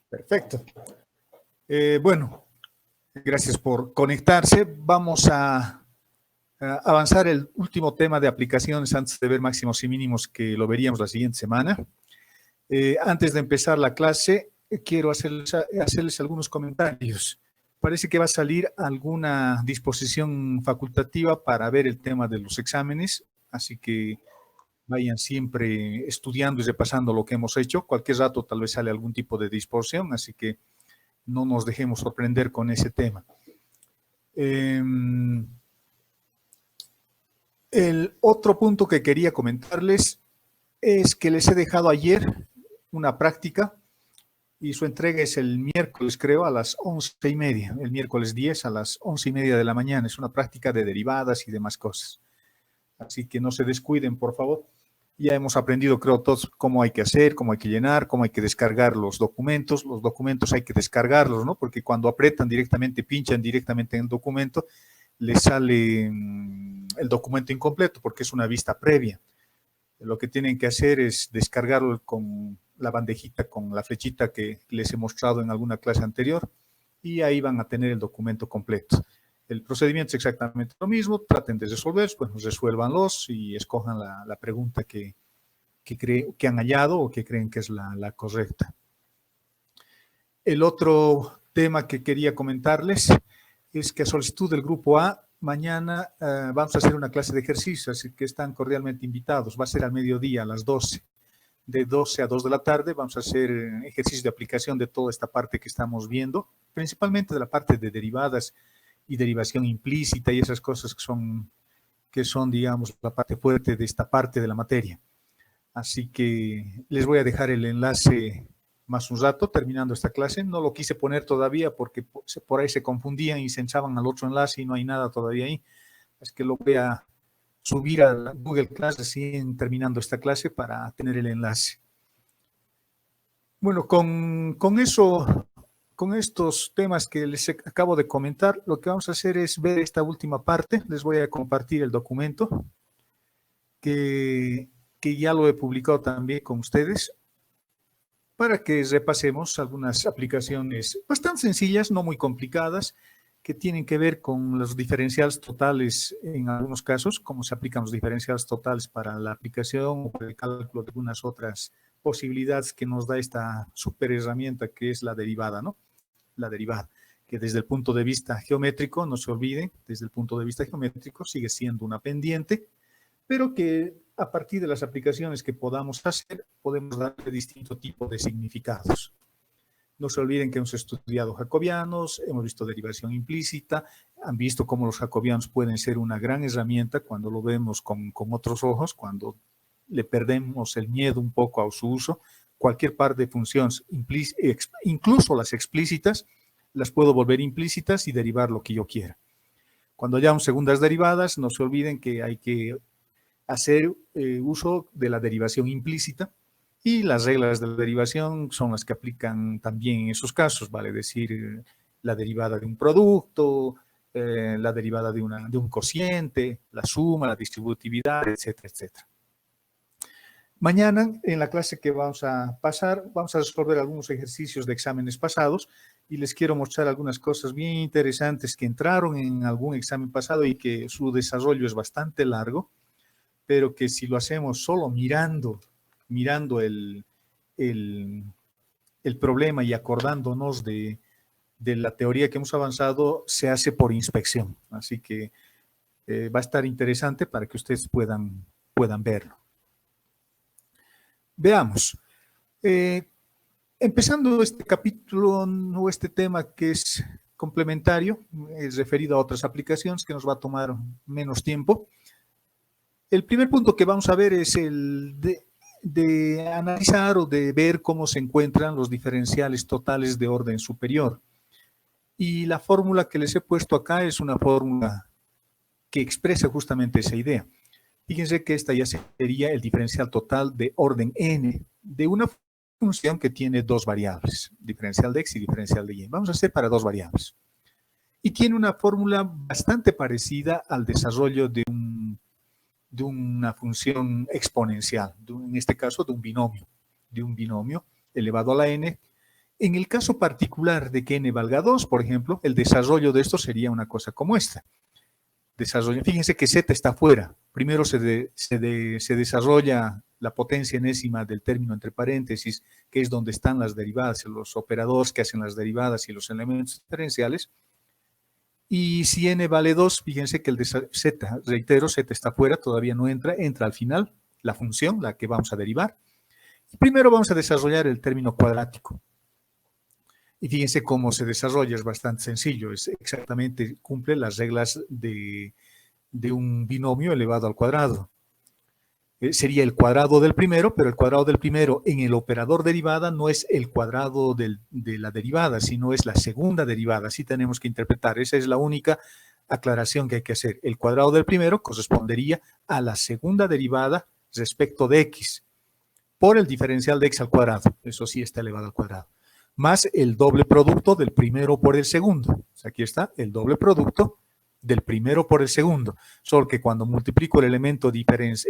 Perfecto. Bueno, gracias por conectarse. Vamos a avanzar el último tema de aplicaciones antes de ver máximos y mínimos, que lo veríamos la siguiente semana. Antes de empezar la clase, quiero hacerles algunos comentarios. Parece que va a salir alguna disposición facultativa para ver el tema de los exámenes, así que vayan siempre estudiando y repasando lo que hemos hecho. Cualquier rato tal vez sale algún tipo de disposición, así que no nos dejemos sorprender con ese tema. El otro punto que quería comentarles es que les he dejado ayer una práctica y su entrega es el miércoles, creo, a las 11:30, el miércoles 10 a las 11:30 de la mañana. Es una práctica de derivadas y demás cosas. Así que no se descuiden, por favor. Ya hemos aprendido, creo, todos cómo hay que hacer, cómo hay que llenar, cómo hay que descargar los documentos. Los documentos hay que descargarlos, ¿no? Porque cuando apretan directamente, pinchan directamente en el documento, les sale el documento incompleto porque es una vista previa. Lo que tienen que hacer es descargarlo con la bandejita, con la flechita que les he mostrado en alguna clase anterior, y ahí van a tener el documento completo. El procedimiento es exactamente lo mismo. Traten de resolver, pues resuélvanlos y escojan la pregunta que han hallado o que creen que es la correcta. El otro tema que quería comentarles es que a solicitud del grupo A, mañana vamos a hacer una clase de ejercicios, así que están cordialmente invitados. Va a ser al mediodía, a las 12. De 12 a 2 de la tarde vamos a hacer ejercicios de aplicación de toda esta parte que estamos viendo, principalmente de la parte de derivadas y derivación implícita y esas cosas que son, digamos, la parte fuerte de esta parte de la materia. Así que les voy a dejar el enlace más un rato, terminando esta clase. No lo quise poner todavía porque por ahí se confundían y se echaban al otro enlace y no hay nada todavía ahí. Es que lo voy a subir a Google Class recién terminando esta clase para tener el enlace. Bueno, con eso, con estos temas que les acabo de comentar, lo que vamos a hacer es ver esta última parte. Les voy a compartir el documento que ya lo he publicado también con ustedes, para que repasemos algunas aplicaciones bastante sencillas, no muy complicadas, que tienen que ver con los diferenciales totales en algunos casos, cómo se aplican los diferenciales totales para la aplicación o para el cálculo de algunas otras posibilidades que nos da esta super herramienta que es la derivada, ¿no? La derivada, que desde el punto de vista geométrico, no se olviden, desde el punto de vista geométrico sigue siendo una pendiente, pero que a partir de las aplicaciones que podamos hacer, podemos darle distinto tipo de significados. No se olviden que hemos estudiado jacobianos, hemos visto derivación implícita, han visto cómo los jacobianos pueden ser una gran herramienta cuando lo vemos con otros ojos, cuando le perdemos el miedo un poco a su uso. Cualquier par de funciones, incluso las explícitas, las puedo volver implícitas y derivar lo que yo quiera. Cuando hayamos segundas derivadas, no se olviden que hay que hacer uso de la derivación implícita, y las reglas de la derivación son las que aplican también en esos casos, vale decir, la derivada de un producto, la derivada de un cociente, la suma, la distributividad, etcétera, etcétera. Mañana, en la clase que vamos a pasar, vamos a resolver algunos ejercicios de exámenes pasados y les quiero mostrar algunas cosas bien interesantes que entraron en algún examen pasado y que su desarrollo es bastante largo, pero que si lo hacemos solo mirando el problema y acordándonos de la teoría que hemos avanzado, se hace por inspección. Así que va a estar interesante para que ustedes puedan verlo. Veamos. Empezando este capítulo o este tema que es complementario, es referido a otras aplicaciones que nos va a tomar menos tiempo. El primer punto que vamos a ver es el de analizar o de ver cómo se encuentran los diferenciales totales de orden superior. Y la fórmula que les he puesto acá es una fórmula que expresa justamente esa idea. Fíjense que esta ya sería el diferencial total de orden n de una función que tiene dos variables, diferencial de x y diferencial de y. Vamos a hacer para dos variables. Y tiene una fórmula bastante parecida al desarrollo de una función exponencial, en este caso de un binomio elevado a la n, En el caso particular de que n valga 2, por ejemplo, el desarrollo de esto sería una cosa como esta. Fíjense que z está fuera. Primero se desarrolla la potencia enésima del término entre paréntesis, que es donde están las derivadas, los operadores que hacen las derivadas y los elementos diferenciales. Y si n vale 2, fíjense que el de z, reitero, z está fuera, todavía no entra, entra al final la función, la que vamos a derivar. Y primero vamos a desarrollar el término cuadrático. Y fíjense cómo se desarrolla, es bastante sencillo, es exactamente, cumple las reglas de un binomio elevado al cuadrado. Sería el cuadrado del primero, pero el cuadrado del primero en el operador derivada no es el cuadrado de la derivada, sino es la segunda derivada. Así tenemos que interpretar. Esa es la única aclaración que hay que hacer. El cuadrado del primero correspondería a la segunda derivada respecto de x por el diferencial de x al cuadrado. Eso sí está elevado al cuadrado. Más el doble producto del primero por el segundo. O sea, aquí está el doble producto del primero por el segundo, solo que cuando multiplico el elemento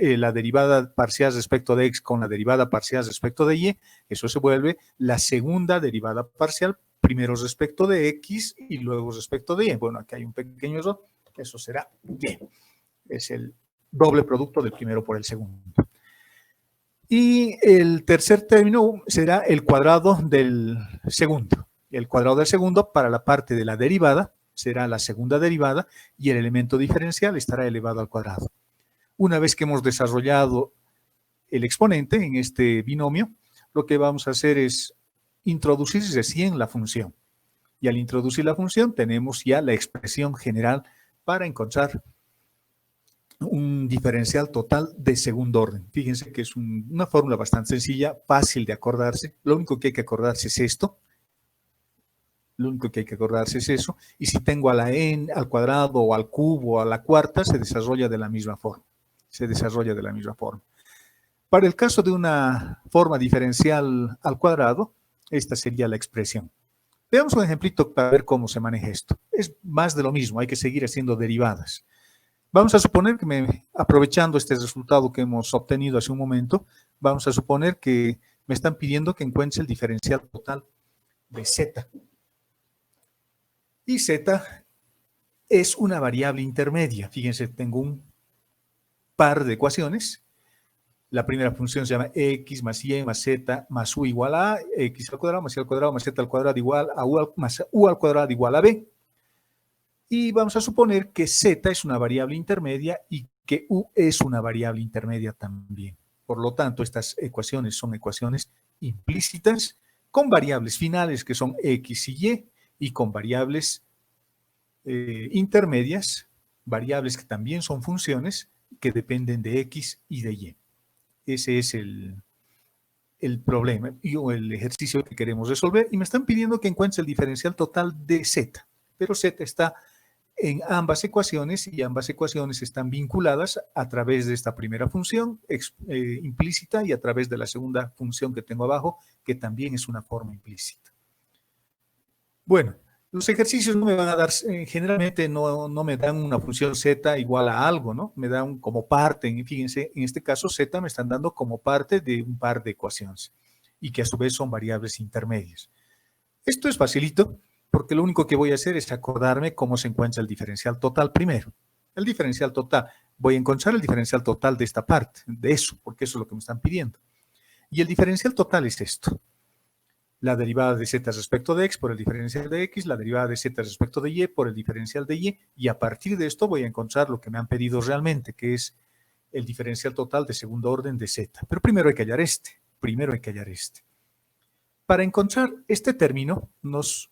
la derivada parcial respecto de x con la derivada parcial respecto de y, eso se vuelve la segunda derivada parcial, primero respecto de x y luego respecto de y. Bueno, aquí hay un pequeño error, eso será y. Es el doble producto del primero por el segundo. Y el tercer término será el cuadrado del segundo. El cuadrado del segundo para la parte de la derivada será la segunda derivada y el elemento diferencial estará elevado al cuadrado. Una vez que hemos desarrollado el exponente en este binomio, lo que vamos a hacer es introducir recién la función. Y al introducir la función tenemos ya la expresión general para encontrar un diferencial total de segundo orden. Fíjense que es una fórmula bastante sencilla, fácil de acordarse. Lo único que hay que acordarse es esto. Lo único que hay que acordarse es eso. Y si tengo a la n al cuadrado o al cubo o a la cuarta, se desarrolla de la misma forma. Se desarrolla de la misma forma. Para el caso de una forma diferencial al cuadrado, esta sería la expresión. Veamos un ejemplito para ver cómo se maneja esto. Es más de lo mismo, hay que seguir haciendo derivadas. Vamos a suponer que aprovechando este resultado que hemos obtenido hace un momento, vamos a suponer que me están pidiendo que encuentre el diferencial total de z. Y z es una variable intermedia. Fíjense, tengo un par de ecuaciones. La primera función se llama x más y más z más u igual a x al cuadrado más y al cuadrado más z al cuadrado igual a u más u al cuadrado igual a b. Y vamos a suponer que z es una variable intermedia y que u es una variable intermedia también. Por lo tanto, estas ecuaciones son ecuaciones implícitas con variables finales que son x y con variables intermedias, variables que también son funciones que dependen de x y de y. Ese es el problema o el ejercicio que queremos resolver y me están pidiendo que encuentre el diferencial total de z, pero z está en ambas ecuaciones y ambas ecuaciones están vinculadas a través de esta primera función implícita y a través de la segunda función que tengo abajo, que también es una forma implícita. Bueno, los ejercicios no me van a dar, generalmente no me dan una función z igual a algo, ¿no? Me dan como parte, fíjense, en este caso z me están dando como parte de un par de ecuaciones y que a su vez son variables intermedias. Esto es facilito porque lo único que voy a hacer es acordarme cómo se encuentra el diferencial total primero. El diferencial total, voy a encontrar el diferencial total de esta parte, de eso, porque eso es lo que me están pidiendo. Y el diferencial total es esto. La derivada de z respecto de x por el diferencial de x, la derivada de z respecto de y por el diferencial de y a partir de esto voy a encontrar lo que me han pedido realmente, que es el diferencial total de segundo orden de z. Pero primero hay que hallar este. Para encontrar este término, nos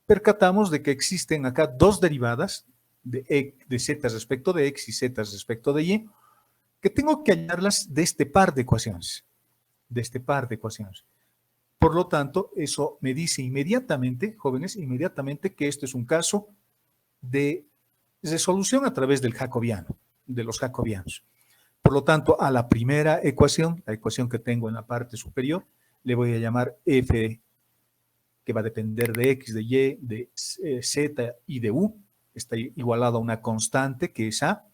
percatamos de que existen acá dos derivadas de z respecto de x y z respecto de y, que tengo que hallarlas de este par de ecuaciones. Por lo tanto, eso me dice inmediatamente, jóvenes, que esto es un caso de resolución a través del jacobiano, de los jacobianos. Por lo tanto, a la primera ecuación, la ecuación que tengo en la parte superior, le voy a llamar f, que va a depender de x, de y, de z y de u. Está igualado a una constante que es a.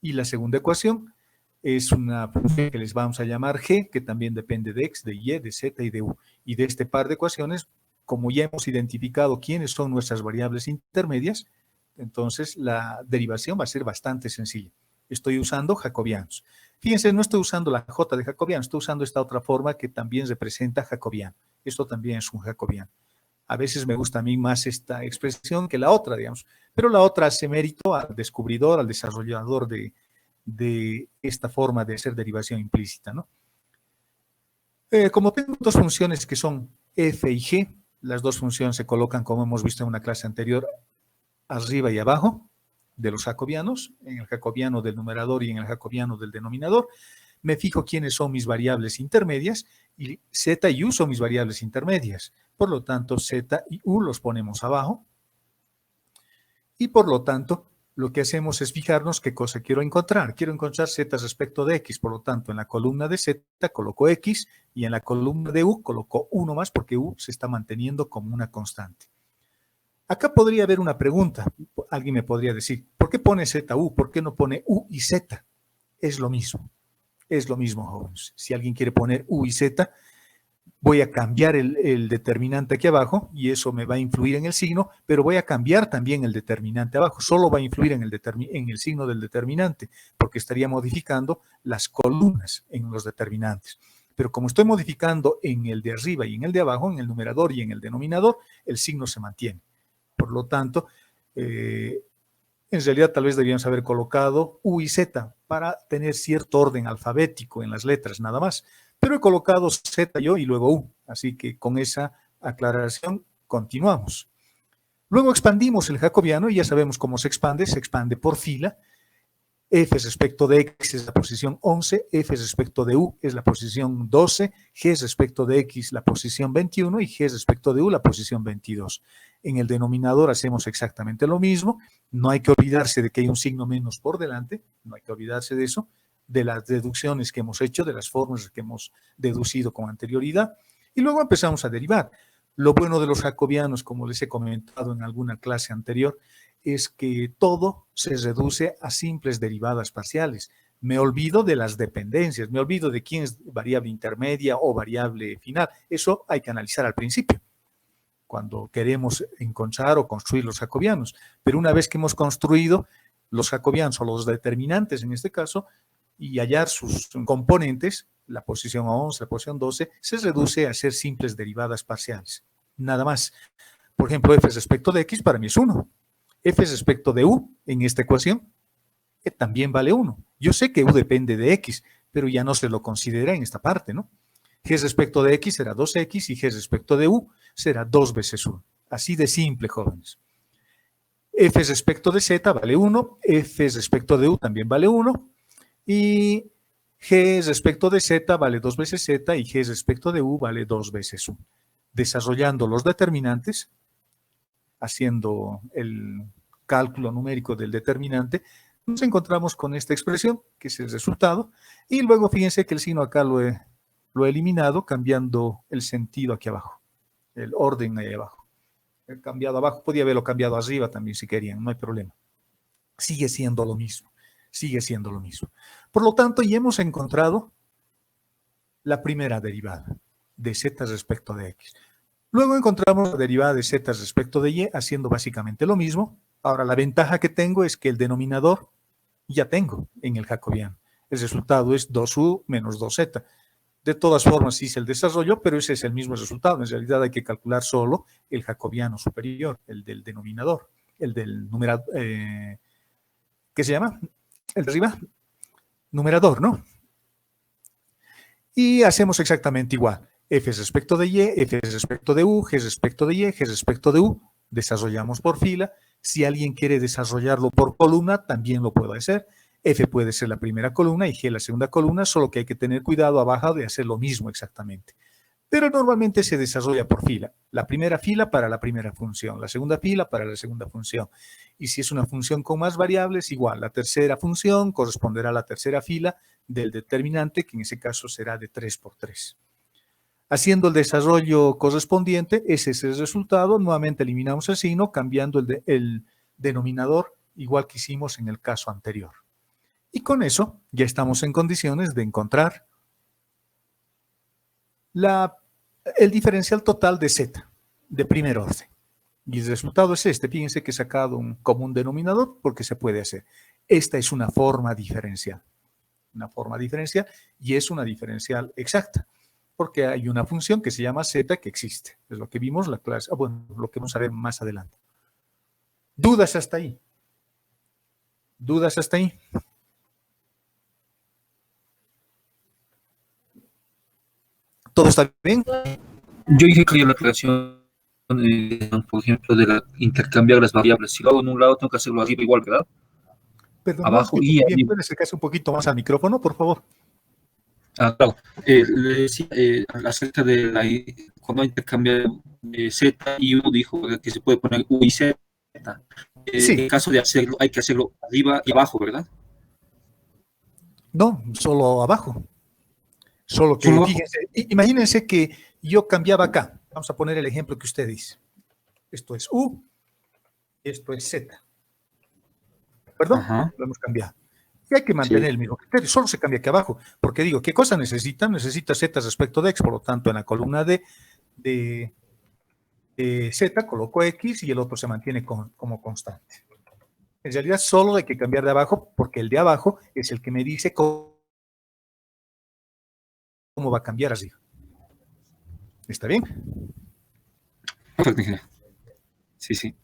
Y la segunda ecuación es una función que les vamos a llamar g, que también depende de x, de y, de z y de u. Y de este par de ecuaciones, como ya hemos identificado quiénes son nuestras variables intermedias, entonces la derivación va a ser bastante sencilla. Estoy usando jacobianos. Fíjense, no estoy usando la j de jacobiano, estoy usando esta otra forma que también representa jacobiano. Esto también es un jacobiano. A veces me gusta a mí más esta expresión que la otra, digamos, pero la otra hace mérito al descubridor, al desarrollador de esta forma de hacer derivación implícita, ¿no? Como tengo dos funciones que son f y g, las dos funciones se colocan, como hemos visto en una clase anterior, arriba y abajo de los jacobianos, en el jacobiano del numerador y en el jacobiano del denominador. Me fijo quiénes son mis variables intermedias y z y u son mis variables intermedias. Por lo tanto, z y u los ponemos abajo. Y por lo tanto, lo que hacemos es fijarnos qué cosa quiero encontrar. Quiero encontrar z respecto de x. Por lo tanto, en la columna de z coloco x y en la columna de u coloco 1 más porque u se está manteniendo como una constante. Acá podría haber una pregunta. Alguien me podría decir, ¿por qué pone z, u? ¿Por qué no pone u y z? Es lo mismo. Es lo mismo, jóvenes. Si alguien quiere poner u y z, voy a cambiar el determinante aquí abajo y eso me va a influir en el signo, pero voy a cambiar también el determinante abajo. Solo va a influir en el signo del determinante, porque estaría modificando las columnas en los determinantes. Pero como estoy modificando en el de arriba y en el de abajo, en el numerador y en el denominador, el signo se mantiene. Por lo tanto, en realidad tal vez debíamos haber colocado u y z para tener cierto orden alfabético en las letras, nada más. Pero he colocado z yo y luego u, así que con esa aclaración continuamos. Luego expandimos el jacobiano y ya sabemos cómo se expande por fila. F respecto de x es la posición 11, F respecto de u es la posición 12, G respecto de x la posición 21 y G respecto de u la posición 22. En el denominador hacemos exactamente lo mismo, no hay que olvidarse de que hay un signo menos por delante, no hay que olvidarse de eso, de las deducciones que hemos hecho, de las formas que hemos deducido con anterioridad, y luego empezamos a derivar. Lo bueno de los jacobianos, como les he comentado en alguna clase anterior, es que todo se reduce a simples derivadas parciales. Me olvido de las dependencias, me olvido de quién es variable intermedia o variable final. Eso hay que analizar al principio, cuando queremos encontrar o construir los jacobianos. Pero una vez que hemos construido los jacobianos o los determinantes en este caso, y hallar sus componentes, la posición 11, la posición 12, se reduce a ser simples derivadas parciales. Nada más. Por ejemplo, f respecto de x para mí es 1. F respecto de u en esta ecuación también vale 1. Yo sé que u depende de x, pero ya no se lo considera en esta parte, ¿no? G respecto de x será 2x y G respecto de u será 2 veces 1. Así de simple, jóvenes. F respecto de z vale 1, F respecto de u también vale 1, y G respecto de z vale 2 veces z y G respecto de u vale 2 veces 1. Desarrollando los determinantes, haciendo el cálculo numérico del determinante, nos encontramos con esta expresión, que es el resultado, y luego fíjense que el signo acá lo he eliminado, cambiando el sentido aquí abajo, el orden ahí abajo. He cambiado abajo, podía haberlo cambiado arriba también si querían, no hay problema. Sigue siendo lo mismo, sigue siendo lo mismo. Por lo tanto, ya hemos encontrado la primera derivada de z respecto de x. Luego encontramos la derivada de z respecto de y, haciendo básicamente lo mismo. Ahora, la ventaja que tengo es que el denominador ya tengo en el jacobiano. El resultado es 2u menos 2z. De todas formas, hice el desarrollo, pero ese es el mismo resultado. En realidad hay que calcular solo el jacobiano superior, el del denominador, el del numerador, ¿qué se llama? El de arriba, numerador, ¿no? Y hacemos exactamente igual. F respecto de y, F respecto de u, G respecto de y, G respecto de u. Desarrollamos por fila. Si alguien quiere desarrollarlo por columna, también lo puede hacer. F puede ser la primera columna y G la segunda columna, solo que hay que tener cuidado abajo de hacer lo mismo exactamente. Pero normalmente se desarrolla por fila. La primera fila para la primera función, la segunda fila para la segunda función. Y si es una función con más variables, igual, la tercera función corresponderá a la tercera fila del determinante, que en ese caso será de 3 por 3. Haciendo el desarrollo correspondiente, ese es el resultado. Nuevamente eliminamos el signo, cambiando el denominador, igual que hicimos en el caso anterior. Y con eso ya estamos en condiciones de encontrar el diferencial total de z, de primer orden. Y el resultado es este. Fíjense que he sacado un común denominador porque se puede hacer. Esta es una forma diferencial. Una forma diferencial y es una diferencial exacta. Porque hay una función que se llama z que existe. Es lo que vimos la clase, bueno, lo que vamos a ver más adelante. ¿Dudas hasta ahí? ¿Dudas hasta ahí? ¿Todo está bien? Yo dije que la creación, por ejemplo, de intercambiar las variables. Si lo hago en un lado, tengo que hacerlo arriba igual, ¿verdad? Perdón, no Abajo escucho y muy bien. arriba. ¿Puede acercarse un poquito más al micrófono, por favor? Claro. Le decía acerca de cuando intercambiar Z y U, dijo que se puede poner U y Z. En Sí. caso de hacerlo, hay que hacerlo arriba y abajo, ¿verdad? No, solo abajo. Solo Solo que, abajo. fíjense, imagínense que yo cambiaba acá. Vamos a poner el ejemplo que usted dice. Esto es U, esto es Z. ¿De acuerdo? Ajá. Lo hemos cambiado. Y hay que Sí. mantener el mismo criterio. Solo se cambia aquí abajo. Porque digo, ¿qué cosa necesita? Necesita Z respecto de X. Por lo tanto, en la columna de Z coloco X y el otro se mantiene como constante. En realidad, solo hay que cambiar de abajo porque el de abajo es el que me dice cómo va a cambiar arriba. ¿Está bien? Perfecto. Sí, sí.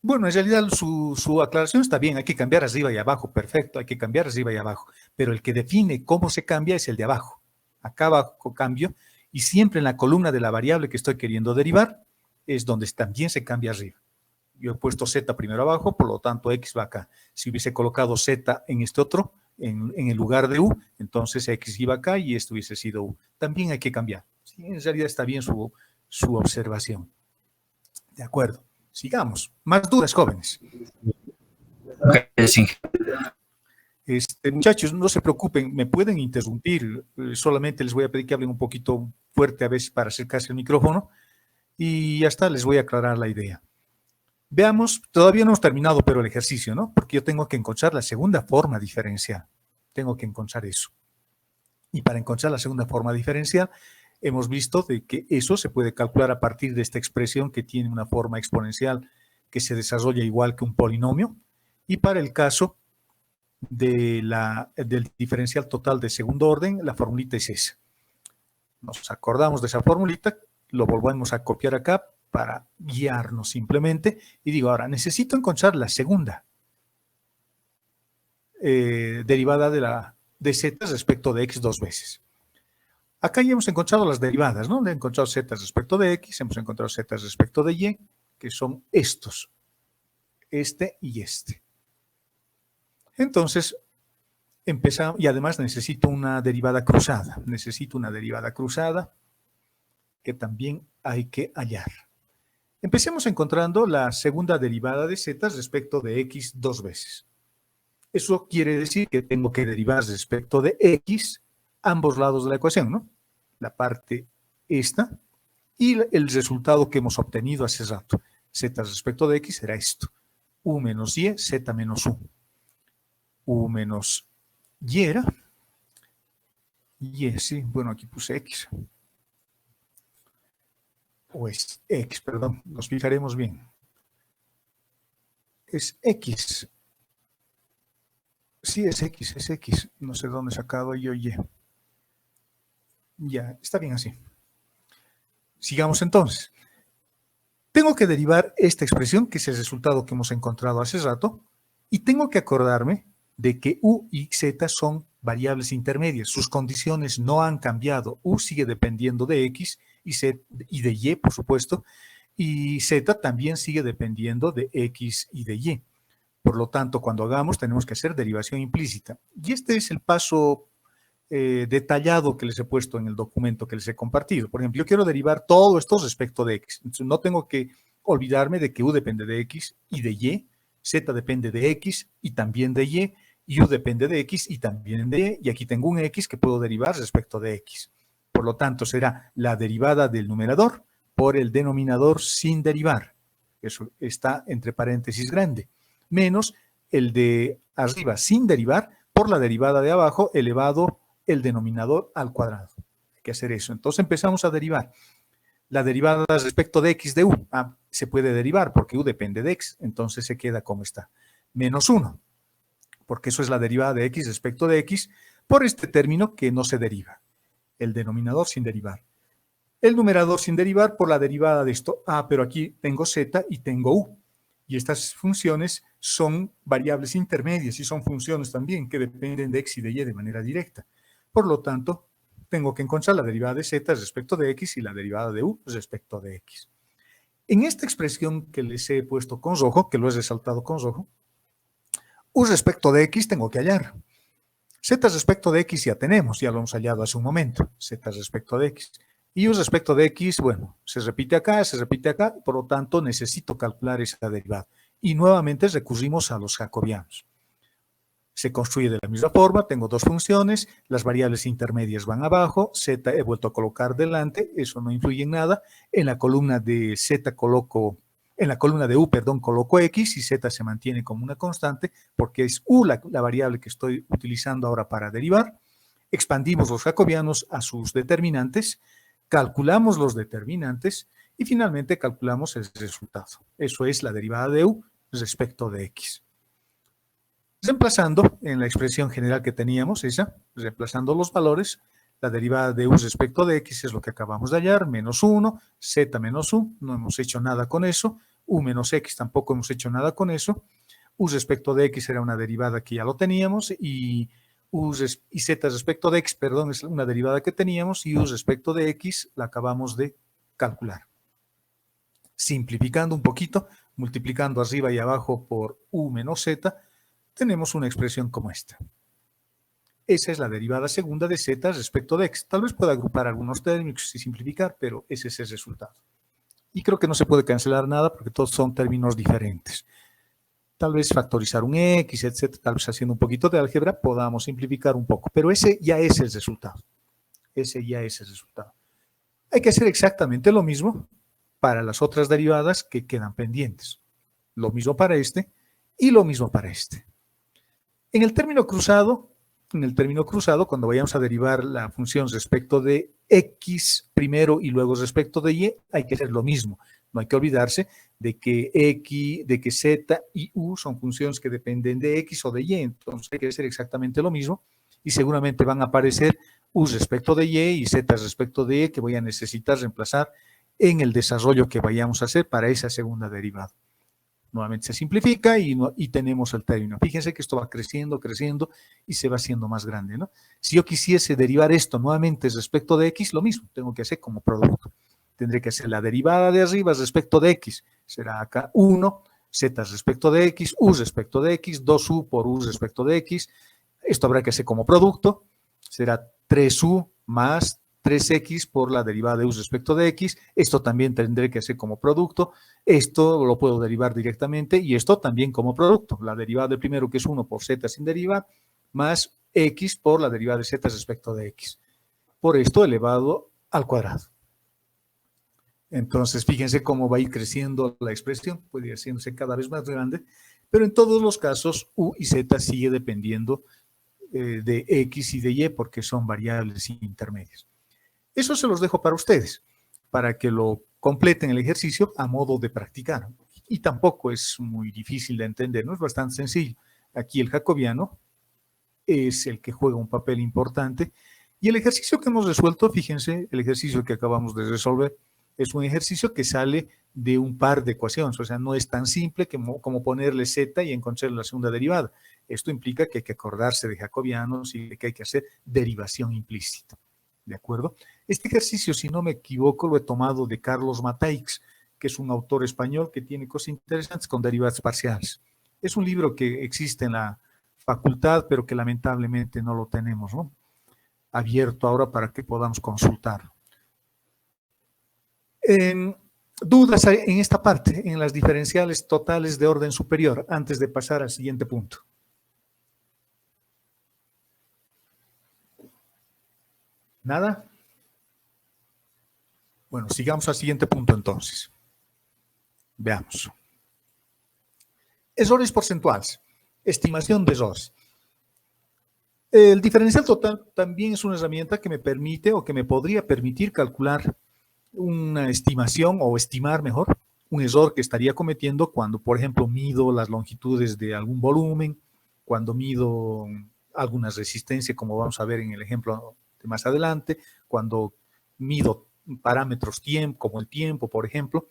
Bueno, en realidad su aclaración está bien, hay que cambiar arriba y abajo, perfecto, hay que cambiar arriba y abajo, pero el que define cómo se cambia es el de abajo. Acá abajo cambio y siempre en la columna de la variable que estoy queriendo derivar es donde también se cambia arriba. Yo he puesto z primero abajo, por lo tanto x va acá. Si hubiese colocado z en este otro, en el lugar de u, entonces x iba acá y esto hubiese sido u. También hay que cambiar. Sí, en realidad está bien su observación. De acuerdo. Sigamos. Más dudas, jóvenes. Sí. Muchachos, no se preocupen, me pueden interrumpir. Solamente les voy a pedir que hablen un poquito fuerte a veces para acercarse al micrófono y ya está, les voy a aclarar la idea. Veamos, todavía no hemos terminado, pero el ejercicio, ¿no? Porque yo tengo que encontrar la segunda forma diferencial. Tengo que encontrar eso. Y para encontrar la segunda forma diferencial, hemos visto de que eso se puede calcular a partir de esta expresión que tiene una forma exponencial que se desarrolla igual que un polinomio. Y para el caso del diferencial total de segundo orden, la formulita es esa. Nos acordamos de esa formulita, lo volvemos a copiar acá para guiarnos simplemente. Y digo, ahora, necesito encontrar la segunda derivada de z respecto de x dos veces. Acá ya hemos encontrado las derivadas, ¿no? Hemos encontrado z respecto de x, hemos encontrado z respecto de y, que son estos, este y este. Entonces, empezamos, y además necesito una derivada cruzada. Necesito una derivada cruzada que también hay que hallar. Empecemos encontrando la segunda derivada de z respecto de x dos veces. Eso quiere decir que tengo que derivar respecto de x ambos lados de la ecuación, ¿no? La parte esta y el resultado que hemos obtenido hace rato. Z respecto de x será esto. U menos y, z menos u. U menos y era. Y, sí, bueno, aquí puse x. O es x, perdón, nos fijaremos bien. Es x. Sí, es x, es x. No sé dónde he sacado yo y. Ya, está bien así. Sigamos entonces. Tengo que derivar esta expresión, que es el resultado que hemos encontrado hace rato, y tengo que acordarme de que u y z son variables intermedias. Sus condiciones no han cambiado. U sigue dependiendo de x y de y, por supuesto, y z también sigue dependiendo de x y de y. Por lo tanto, cuando hagamos, tenemos que hacer derivación implícita. Y este es el paso detallado que les he puesto en el documento que les he compartido. Por ejemplo, yo quiero derivar todo esto respecto de x. Entonces, no tengo que olvidarme de que u depende de x y de y, z depende de x y también de y u depende de x y también de y aquí tengo un x que puedo derivar respecto de x. Por lo tanto, será la derivada del numerador por el denominador sin derivar. Eso está entre paréntesis grande. Menos el de arriba sin derivar por la derivada de abajo elevado el denominador al cuadrado. Hay que hacer eso. Entonces empezamos a derivar. La derivada respecto de x de u. Se puede derivar porque u depende de x. Entonces se queda como está. Menos 1. Porque eso es la derivada de x respecto de x por este término que no se deriva. El denominador sin derivar. El numerador sin derivar por la derivada de esto. Pero aquí tengo z y tengo u. Y estas funciones son variables intermedias y son funciones también que dependen de x y de y de manera directa. Por lo tanto, tengo que encontrar la derivada de z respecto de x y la derivada de u respecto de x. En esta expresión que les he puesto con rojo, que lo he resaltado con rojo, u respecto de x tengo que hallar. Z respecto de x ya tenemos, ya lo hemos hallado hace un momento, z respecto de x. Y u respecto de x, bueno, se repite acá, por lo tanto necesito calcular esa derivada. Y nuevamente recurrimos a los jacobianos. Se construye de la misma forma, tengo dos funciones, las variables intermedias van abajo, z he vuelto a colocar delante, eso no influye en nada. En la columna de z coloco, en la columna de u, perdón, coloco x y z se mantiene como una constante porque es u la variable que estoy utilizando ahora para derivar. Expandimos los jacobianos a sus determinantes, calculamos los determinantes y finalmente calculamos el resultado. Eso es la derivada de u respecto de x. Reemplazando en la expresión general que teníamos, reemplazando los valores, la derivada de u respecto de x es lo que acabamos de hallar, menos 1, z menos u, no hemos hecho nada con eso, u menos x tampoco hemos hecho nada con eso, u respecto de x era una derivada que ya lo teníamos, y z respecto de x, perdón, es una derivada que teníamos, y u respecto de x la acabamos de calcular. Simplificando un poquito, multiplicando arriba y abajo por u menos z, tenemos una expresión como esta. Esa es la derivada segunda de z respecto de x. Tal vez pueda agrupar algunos términos y simplificar, pero ese es el resultado. Y creo que no se puede cancelar nada porque todos son términos diferentes. Tal vez factorizar un x, etc. Tal vez haciendo un poquito de álgebra podamos simplificar un poco, pero ese ya es el resultado. Ese ya es el resultado. Hay que hacer exactamente lo mismo para las otras derivadas que quedan pendientes. Lo mismo para este y lo mismo para este. En el término cruzado, cuando vayamos a derivar la función respecto de x primero y luego respecto de y, hay que hacer lo mismo. No hay que olvidarse de que z y u son funciones que dependen de x o de y, entonces hay que hacer exactamente lo mismo y seguramente van a aparecer u respecto de y z respecto de y que voy a necesitar reemplazar en el desarrollo que vayamos a hacer para esa segunda derivada. Nuevamente se simplifica y tenemos el término. Fíjense que esto va creciendo, creciendo y se va haciendo más grande, ¿no? Si yo quisiese derivar esto nuevamente respecto de x, lo mismo, tengo que hacer como producto. Tendré que hacer la derivada de arriba respecto de x. Será acá 1, z respecto de x, u respecto de x, 2u por u respecto de x. Esto habrá que hacer como producto. Será 3u más 3x por la derivada de u respecto de x. Esto también tendré que hacer como producto. Esto lo puedo derivar directamente y esto también como producto. La derivada del primero, que es 1 por z sin derivar, más x por la derivada de z respecto de x. Por esto elevado al cuadrado. Entonces, fíjense cómo va a ir creciendo la expresión. Puede ir haciéndose cada vez más grande. Pero en todos los casos, u y z sigue dependiendo de x y de y porque son variables intermedias. Eso se los dejo para ustedes, para que lo completen el ejercicio a modo de practicar. Y tampoco es muy difícil de entender, ¿no? Es bastante sencillo. Aquí el jacobiano es el que juega un papel importante. Y el ejercicio que hemos resuelto, fíjense, el ejercicio que acabamos de resolver, es un ejercicio que sale de un par de ecuaciones. O sea, no es tan simple como ponerle z y encontrar la segunda derivada. Esto implica que hay que acordarse de jacobianos y que hay que hacer derivación implícita. ¿De acuerdo? Este ejercicio, si no me equivoco, lo he tomado de Carlos Mateix, que es un autor español que tiene cosas interesantes con derivadas parciales. Es un libro que existe en la facultad, pero que lamentablemente no lo tenemos, ¿no? Abierto ahora para que podamos consultarlo. Dudas en esta parte, en las diferenciales totales de orden superior, antes de pasar al siguiente punto. ¿Nada? Bueno, sigamos al siguiente punto entonces. Veamos. Errores porcentuales. estimación de errores. El diferencial total también es una herramienta que me permite o que me podría permitir calcular una estimación o estimar mejor un error que estaría cometiendo cuando, por ejemplo, mido las longitudes de algún volumen, cuando mido alguna resistencia, como vamos a ver en el ejemplo de más adelante, cuando mido parámetros tiempo, como el tiempo, por ejemplo,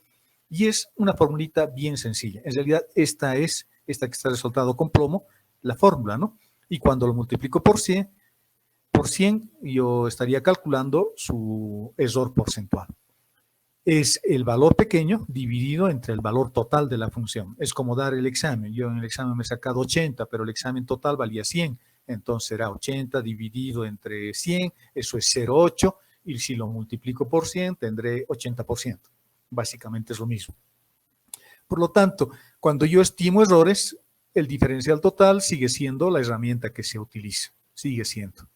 y es una formulita bien sencilla. En realidad, esta que está resaltado con plomo, la fórmula, ¿no? Y cuando lo multiplico por 100, yo estaría calculando su error porcentual. Es el valor pequeño dividido entre el valor total de la función. Es como dar el examen. Yo en el examen me he sacado 80, pero el examen total valía 100. Entonces será 80 dividido entre 100, eso es 0,8, y si lo multiplico por 100 tendré 80%. Básicamente es lo mismo. Por lo tanto, cuando yo estimo errores, el diferencial total sigue siendo la herramienta que se utiliza. Sigue siendo.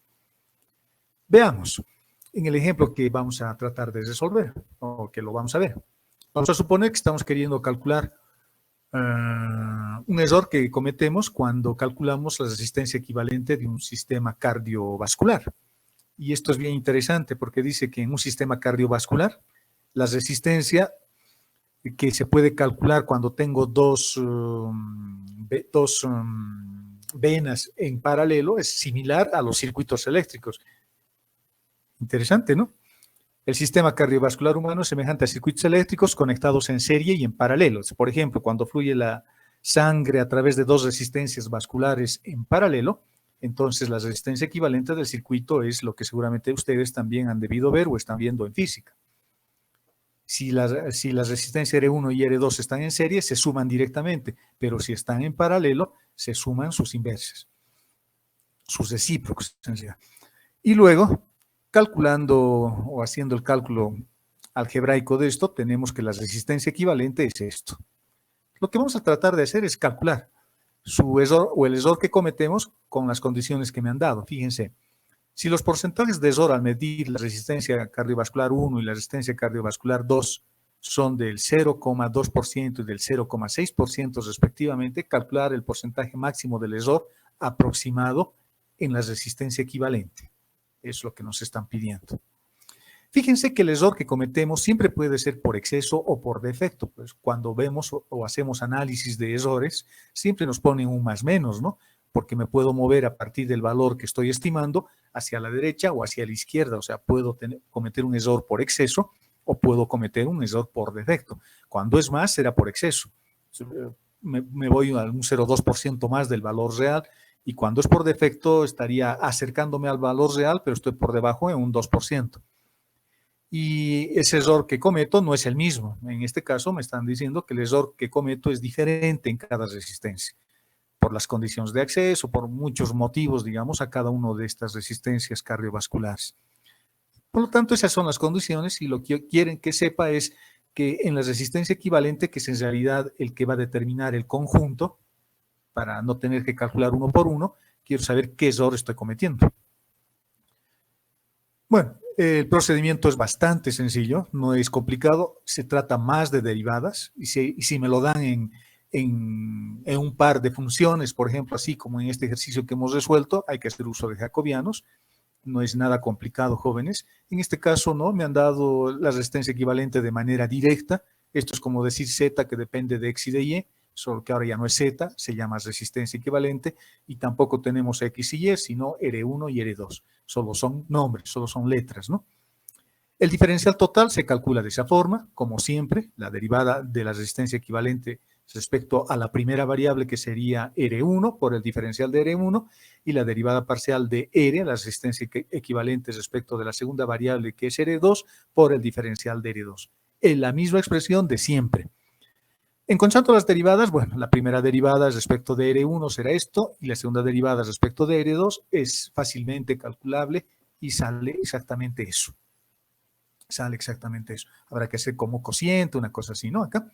Veamos. En el ejemplo que vamos a tratar de resolver, o que lo vamos a ver. Vamos a suponer que estamos queriendo calcular un error que cometemos cuando calculamos la resistencia equivalente de un sistema cardiovascular. Y esto es bien interesante porque dice que en un sistema cardiovascular, la resistencia que se puede calcular cuando tengo dos venas en paralelo es similar a los circuitos eléctricos. Interesante, ¿no? El sistema cardiovascular humano es semejante a circuitos eléctricos conectados en serie y en paralelo. Por ejemplo, cuando fluye la sangre a través de dos resistencias vasculares en paralelo, entonces la resistencia equivalente del circuito es lo que seguramente ustedes también han debido ver o están viendo en física. Si la resistencia R1 y R2 están en serie, se suman directamente, pero si están en paralelo, se suman sus inversas, sus recíprocos. Y luego, calculando o haciendo el cálculo algebraico de esto, tenemos que la resistencia equivalente es esto. Lo que vamos a tratar de hacer es calcular su error o el error que cometemos con las condiciones que me han dado. Fíjense, si los porcentajes de error al medir la resistencia cardiovascular 1 y la resistencia cardiovascular 2 son del 0,2% y del 0,6% respectivamente, calcular el porcentaje máximo del error aproximado en la resistencia equivalente. Es lo que nos están pidiendo. Fíjense que el error que cometemos siempre puede ser por exceso o por defecto. Pues cuando vemos o hacemos análisis de errores, siempre nos ponen un más menos, ¿no? Porque me puedo mover a partir del valor que estoy estimando hacia la derecha o hacia la izquierda. O sea, puedo cometer un error por exceso o puedo cometer un error por defecto. Cuando es más, será por exceso. Me voy a un 0,2% más del valor real. Y cuando es por defecto, estaría acercándome al valor real, pero estoy por debajo en un 2%. Y ese error que cometo no es el mismo. En este caso me están diciendo que el error que cometo es diferente en cada resistencia, por las condiciones de acceso, por muchos motivos, digamos, a cada una de estas resistencias cardiovasculares. Por lo tanto, esas son las condiciones y lo que quieren que sepa es que en la resistencia equivalente, que es en realidad el que va a determinar el conjunto, para no tener que calcular uno por uno, quiero saber qué error estoy cometiendo. Bueno, el procedimiento es bastante sencillo, no es complicado, se trata más de derivadas, y si me lo dan en un par de funciones, por ejemplo, así como en este ejercicio que hemos resuelto, hay que hacer uso de jacobianos, no es nada complicado, jóvenes. En este caso, ¿no? Me han dado la resistencia equivalente de manera directa, esto es como decir Z que depende de X y de Y, solo que ahora ya no es Z, se llama resistencia equivalente, y tampoco tenemos X y Y, sino R1 y R2. Solo son nombres, solo son letras, ¿no? El diferencial total se calcula de esa forma, como siempre, la derivada de la resistencia equivalente respecto a la primera variable que sería R1 por el diferencial de R1 y la derivada parcial de R, la resistencia equivalente respecto de la segunda variable que es R2 por el diferencial de R2. En la misma expresión de siempre. En cuanto a las derivadas, bueno, la primera derivada respecto de R1 será esto y la segunda derivada respecto de R2 es fácilmente calculable y sale exactamente eso. Sale exactamente eso. Habrá que hacer como cociente, una cosa así, ¿no? Acá,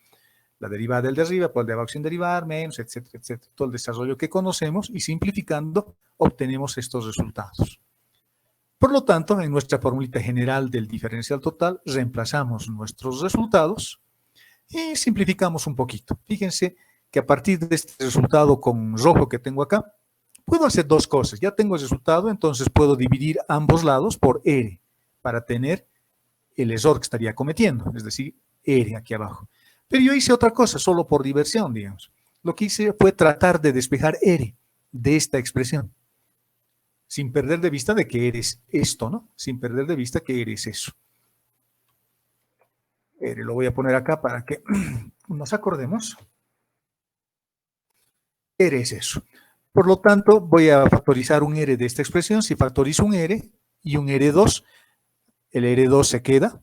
la derivada del de arriba por el de abajo sin derivar, menos, etcétera, etcétera. Todo el desarrollo que conocemos y simplificando obtenemos estos resultados. Por lo tanto, en nuestra formulita general del diferencial total, reemplazamos nuestros resultados y simplificamos un poquito. Fíjense que a partir de este resultado con rojo que tengo acá, puedo hacer dos cosas. Ya tengo el resultado, entonces puedo dividir ambos lados por R para tener el error que estaría cometiendo, es decir, R aquí abajo. Pero yo hice otra cosa, solo por diversión, digamos. Lo que hice fue tratar de despejar R de esta expresión, sin perder de vista de que eres esto, ¿no? Sin perder de vista que eres eso. R lo voy a poner acá para que nos acordemos. R es eso. Por lo tanto, voy a factorizar un R de esta expresión. Si factorizo un R y un R2, el R2 se queda.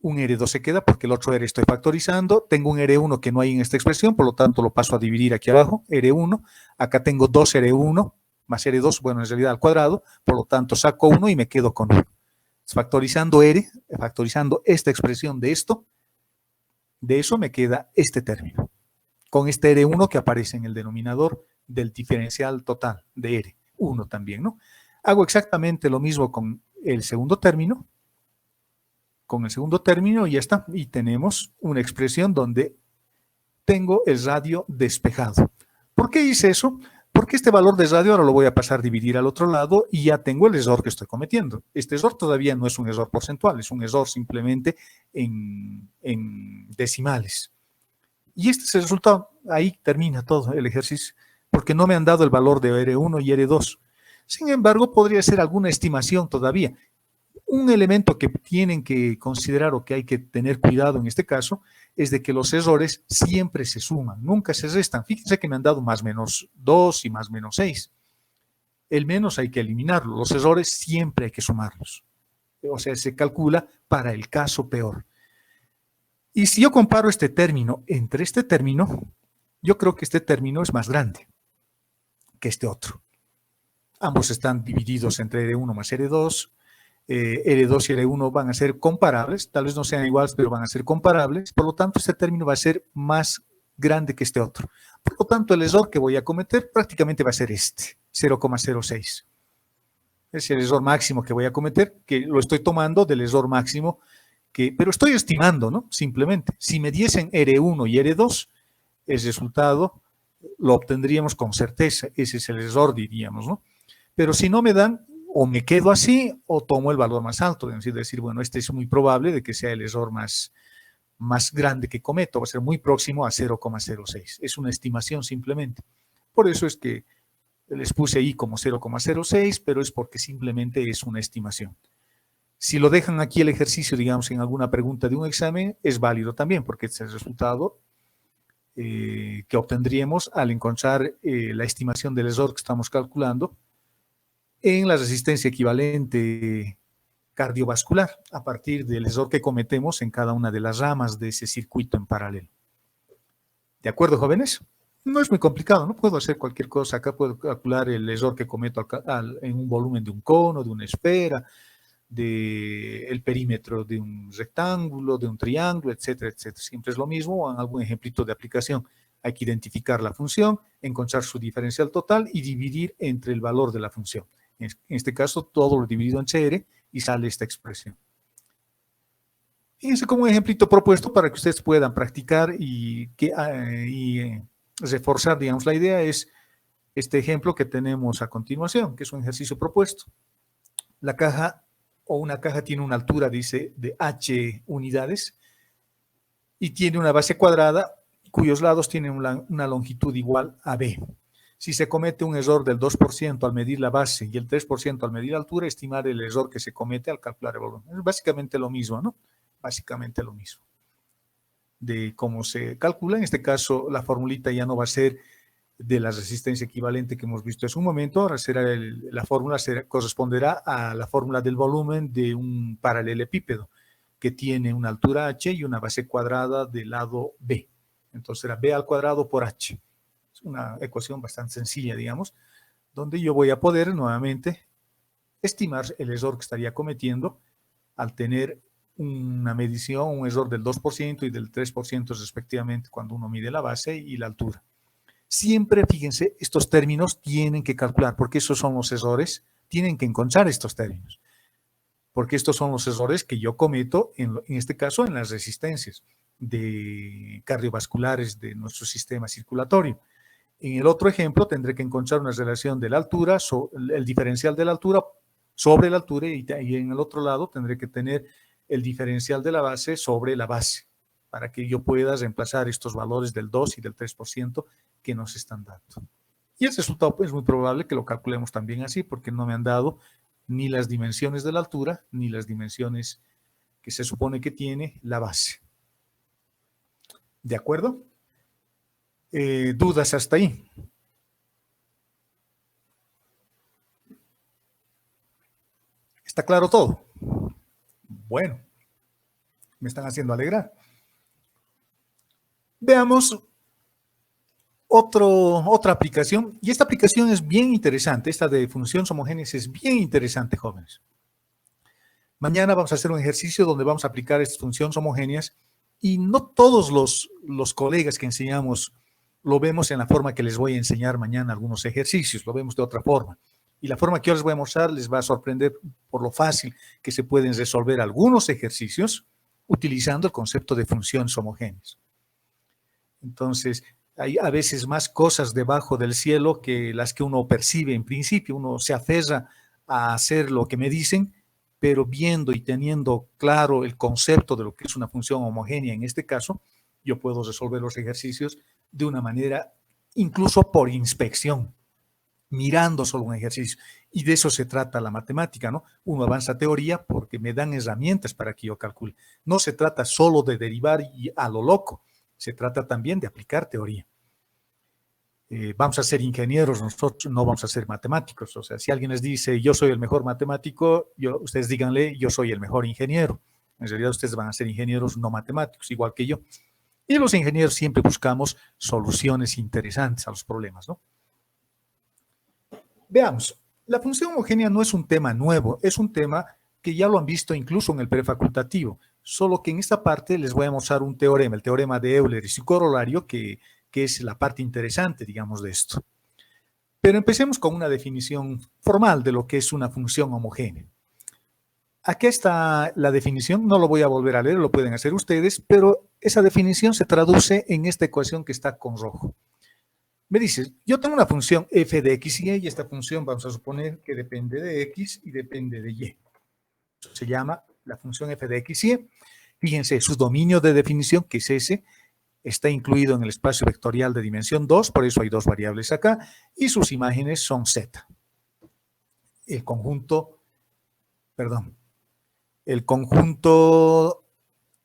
Un R2 se queda porque el otro R estoy factorizando. Tengo un R1 que no hay en esta expresión, por lo tanto lo paso a dividir aquí abajo, R1. Acá tengo 2R1 más R2, bueno, en realidad al cuadrado, por lo tanto saco 1 y me quedo con 1. Factorizando R, factorizando esta expresión de esto, de eso me queda este término, con este R1 que aparece en el denominador del diferencial total de R, 1 también, ¿no? Hago exactamente lo mismo con el segundo término, y ya está, y tenemos una expresión donde tengo el radio despejado. ¿Por qué hice eso? Porque este valor de radio ahora lo voy a pasar a dividir al otro lado y ya tengo el error que estoy cometiendo. Este error todavía no es un error porcentual, es un error simplemente en decimales. Y este es el resultado. Ahí termina todo el ejercicio, porque no me han dado el valor de R1 y R2. Sin embargo, podría ser alguna estimación todavía. Un elemento que tienen que considerar o que hay que tener cuidado en este caso es de que los errores siempre se suman, nunca se restan. Fíjense que me han dado más menos 2 y más menos 6. El menos hay que eliminarlo, los errores siempre hay que sumarlos. O sea, se calcula para el caso peor. Y si yo comparo este término entre este término, yo creo que este término es más grande que este otro. Ambos están divididos entre R1 más R2. R2 y R1 van a ser comparables, tal vez no sean iguales, pero van a ser comparables, por lo tanto este término va a ser más grande que este otro. Por lo tanto, el error que voy a cometer prácticamente va a ser este, 0,06. Es el error máximo que voy a cometer, que lo estoy tomando del error máximo, pero estoy estimando, ¿no? Simplemente, si me diesen R1 y R2, el resultado lo obtendríamos con certeza, ese es el error, diríamos, ¿no? Pero si no me dan, o me quedo así o tomo el valor más alto, es decir, bueno, este es muy probable de que sea el error más grande que cometo, va a ser muy próximo a 0,06. Es una estimación simplemente. Por eso es que les puse ahí como 0,06, pero es porque simplemente es una estimación. Si lo dejan aquí el ejercicio, digamos, en alguna pregunta de un examen, es válido también, porque este es el resultado que obtendríamos al encontrar la estimación del error que estamos calculando en la resistencia equivalente cardiovascular, a partir del error que cometemos en cada una de las ramas de ese circuito en paralelo. ¿De acuerdo, jóvenes? No es muy complicado, no puedo hacer cualquier cosa. Acá puedo calcular el error que cometo en un volumen de un cono, de una esfera, del perímetro de un rectángulo, de un triángulo, etcétera, etcétera. Siempre es lo mismo, o en algún ejemplito de aplicación. Hay que identificar la función, encontrar su diferencial total y dividir entre el valor de la función. En este caso, todo lo dividido entre R y sale esta expresión. Fíjense como un ejemplito propuesto para que ustedes puedan practicar y reforzar, digamos, la idea es este ejemplo que tenemos a continuación, que es un ejercicio propuesto. La caja o una caja tiene una altura, dice, de H unidades y tiene una base cuadrada cuyos lados tienen una longitud igual a B. Si se comete un error del 2% al medir la base y el 3% al medir la altura, estimar el error que se comete al calcular el volumen. Es básicamente lo mismo, ¿no? Básicamente lo mismo. De cómo se calcula, en este caso la formulita ya no va a ser de la resistencia equivalente que hemos visto hace un momento, ahora la fórmula corresponderá a la fórmula del volumen de un paralelepípedo que tiene una altura h y una base cuadrada del lado b. Entonces será b al cuadrado por h. Es una ecuación bastante sencilla, digamos, donde yo voy a poder nuevamente estimar el error que estaría cometiendo al tener una medición, un error del 2% y del 3% respectivamente cuando uno mide la base y la altura. Siempre, fíjense, estos términos tienen que calcular, porque esos son los errores, tienen que encontrar estos términos, porque estos son los errores que yo cometo, en este caso, en las resistencias. cardiovasculares de nuestro sistema circulatorio. En el otro ejemplo tendré que encontrar una relación de la altura, el diferencial de la altura sobre la altura, y en el otro lado tendré que tener el diferencial de la base sobre la base, para que yo pueda reemplazar estos valores del 2 y del 3% que nos están dando. Y el resultado pues, es muy probable que lo calculemos también así, porque no me han dado ni las dimensiones de la altura, ni las dimensiones que se supone que tiene la base. ¿De acuerdo? ¿Dudas hasta ahí? ¿Está claro todo? Bueno, me están haciendo alegrar. Veamos otra aplicación, y esta aplicación es bien interesante, esta de funciones homogéneas es bien interesante, jóvenes. Mañana vamos a hacer un ejercicio donde vamos a aplicar estas funciones homogéneas, y no todos los colegas que enseñamos lo vemos en la forma que les voy a enseñar mañana algunos ejercicios, lo vemos de otra forma. Y la forma que yo les voy a mostrar les va a sorprender por lo fácil que se pueden resolver algunos ejercicios utilizando el concepto de funciones homogéneas. Entonces, hay a veces más cosas debajo del cielo que las que uno percibe en principio. Uno se aferra a hacer lo que me dicen, pero viendo y teniendo claro el concepto de lo que es una función homogénea en este caso, yo puedo resolver los ejercicios de una manera, incluso por inspección, mirando solo un ejercicio. Y de eso se trata la matemática, ¿no? Uno avanza teoría porque me dan herramientas para que yo calcule. No se trata solo de derivar y a lo loco, se trata también de aplicar teoría. Vamos a ser ingenieros, nosotros no vamos a ser matemáticos. O sea, si alguien les dice, yo soy el mejor matemático, ustedes díganle, yo soy el mejor ingeniero. En realidad ustedes van a ser ingenieros no matemáticos, igual que yo. Y los ingenieros siempre buscamos soluciones interesantes a los problemas, ¿no? Veamos, la función homogénea no es un tema nuevo, es un tema que ya lo han visto incluso en el prefacultativo, solo que en esta parte les voy a mostrar un teorema, el teorema de Euler y su corolario, que es la parte interesante, digamos, de esto. Pero empecemos con una definición formal de lo que es una función homogénea. Aquí está la definición, no lo voy a volver a leer, lo pueden hacer ustedes, pero esa definición se traduce en esta ecuación que está con rojo. Me dice, yo tengo una función f de x y y esta función vamos a suponer que depende de x y depende de y. Eso se llama la función f de x y. Fíjense, su dominio de definición, que es ese, está incluido en el espacio vectorial de dimensión 2, por eso hay dos variables acá, y sus imágenes son z. El conjunto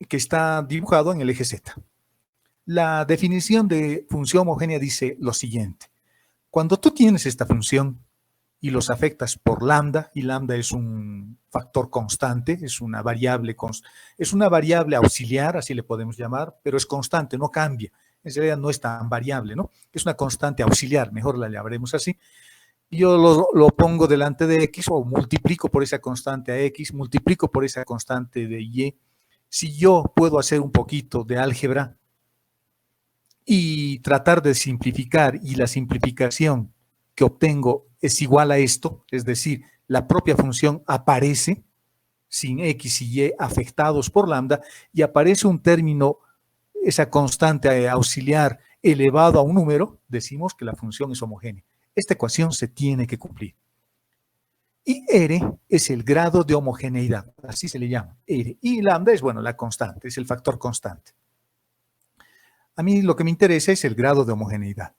que está dibujado en el eje z. La definición de función homogénea dice lo siguiente. Cuando tú tienes esta función y los afectas por lambda, y lambda es un factor constante, es una variable auxiliar, así le podemos llamar, pero es constante, no cambia. En realidad no es tan variable, ¿no? Es una constante auxiliar, mejor la llamaremos así. Yo lo pongo delante de x o multiplico por esa constante a x, multiplico por esa constante de y. Si yo puedo hacer un poquito de álgebra y tratar de simplificar, y la simplificación que obtengo es igual a esto, es decir, la propia función aparece sin x y y afectados por lambda, y aparece un término, esa constante auxiliar elevado a un número, decimos que la función es homogénea. Esta ecuación se tiene que cumplir. Y R es el grado de homogeneidad, así se le llama, R. Y lambda es, bueno, la constante, es el factor constante. A mí lo que me interesa es el grado de homogeneidad.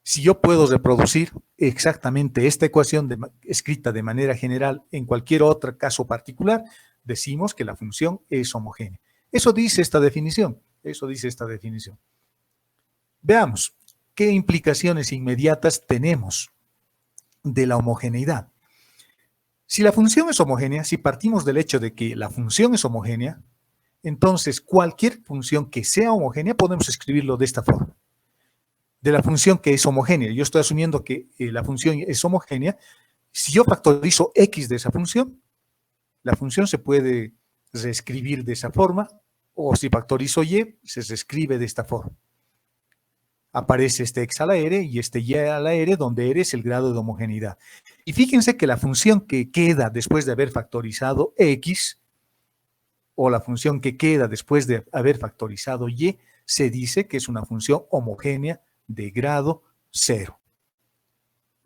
Si yo puedo reproducir exactamente esta ecuación escrita de manera general en cualquier otro caso particular, decimos que la función es homogénea. Eso dice esta definición. Veamos qué implicaciones inmediatas tenemos de la homogeneidad. Si la función es homogénea, si partimos del hecho de que la función es homogénea, entonces cualquier función que sea homogénea podemos escribirlo de esta forma. De la función que es homogénea, yo estoy asumiendo que la función es homogénea. Si yo factorizo x de esa función, la función se puede reescribir de esa forma, o si factorizo y, se reescribe de esta forma. Aparece este x a la r y este y a la r, donde r es el grado de homogeneidad. Y fíjense que la función que queda después de haber factorizado x o la función que queda después de haber factorizado y, se dice que es una función homogénea de grado 0.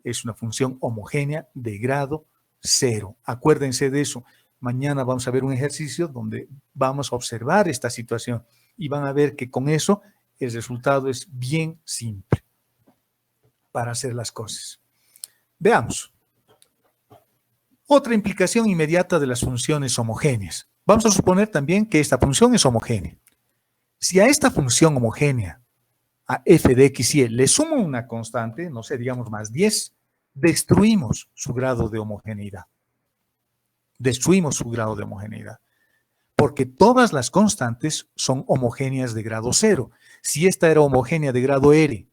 Es una función homogénea de grado 0. Acuérdense de eso. Mañana vamos a ver un ejercicio donde vamos a observar esta situación y van a ver que con eso el resultado es bien simple para hacer las cosas. Veamos. Otra implicación inmediata de las funciones homogéneas. Vamos a suponer también que esta función es homogénea. Si a esta función homogénea, a f de x y le sumo una constante, no sé, digamos más 10, destruimos su grado de homogeneidad. Destruimos su grado de homogeneidad. Porque todas las constantes son homogéneas de grado 0. Si esta era homogénea de grado R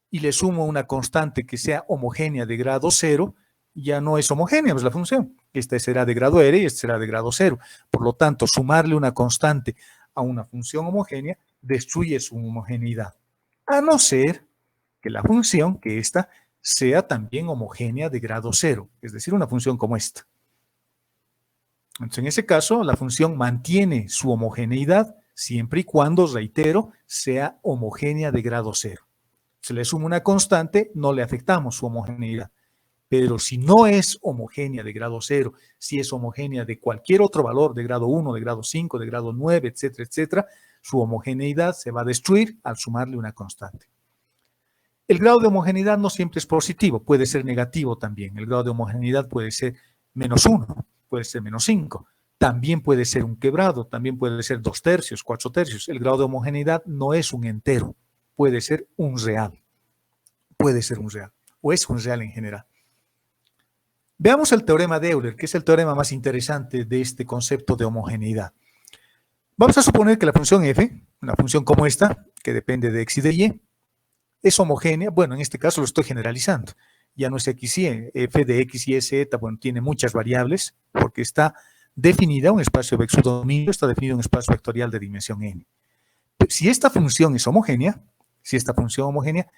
y le sumo una constante que sea homogénea de grado 0, ya no es homogénea, pues la función. Esta será de grado R y esta será de grado 0. Por lo tanto, sumarle una constante a una función homogénea destruye su homogeneidad. A no ser que la función, que esta, sea también homogénea de grado 0. Es decir, una función como esta. Entonces, en ese caso, la función mantiene su homogeneidad siempre y cuando, reitero, sea homogénea de grado 0. Se le suma una constante, no le afectamos su homogeneidad. Pero si no es homogénea de grado 0, si es homogénea de cualquier otro valor, de grado 1, de grado 5, de grado 9, etcétera, etcétera, su homogeneidad se va a destruir al sumarle una constante. El grado de homogeneidad no siempre es positivo, puede ser negativo también. El grado de homogeneidad puede ser -1, puede ser -5. También puede ser un quebrado, también puede ser 2/3, 4/3. El grado de homogeneidad no es un entero, puede ser un real. Puede ser un real, o es un real en general. Veamos el teorema de Euler, que es el teorema más interesante de este concepto de homogeneidad. Vamos a suponer que la función f, una función como esta, que depende de x y de y, es homogénea. Bueno, en este caso lo estoy generalizando. Ya no es x y, f de x y z, bueno, tiene muchas variables, porque está definida un espacio de subdominio, está definido un espacio vectorial de dimensión n. Pero si esta función es homogénea,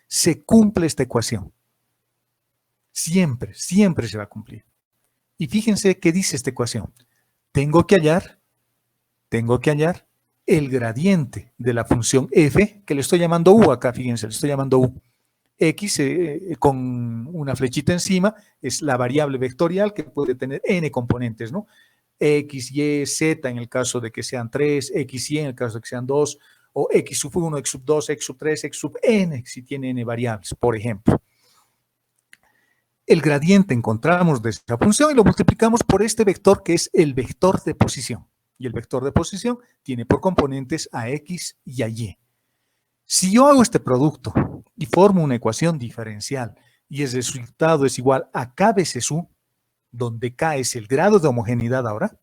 se cumple esta ecuación. Siempre, siempre se va a cumplir. Y fíjense qué dice esta ecuación. Tengo que hallar el gradiente de la función f, que le estoy llamando u acá, fíjense, le estoy llamando u. X con una flechita encima es la variable vectorial que puede tener n componentes, ¿no? X, Y, Z en el caso de que sean 3, X, Y en el caso de que sean 2, o X sub 1, X sub 2, X sub 3, X sub n, si tiene n variables, por ejemplo. El gradiente encontramos de esta función y lo multiplicamos por este vector que es el vector de posición. Y el vector de posición tiene por componentes a x y a y. Si yo hago este producto y formo una ecuación diferencial y el resultado es igual a k veces u, donde k es el grado de homogeneidad ahora,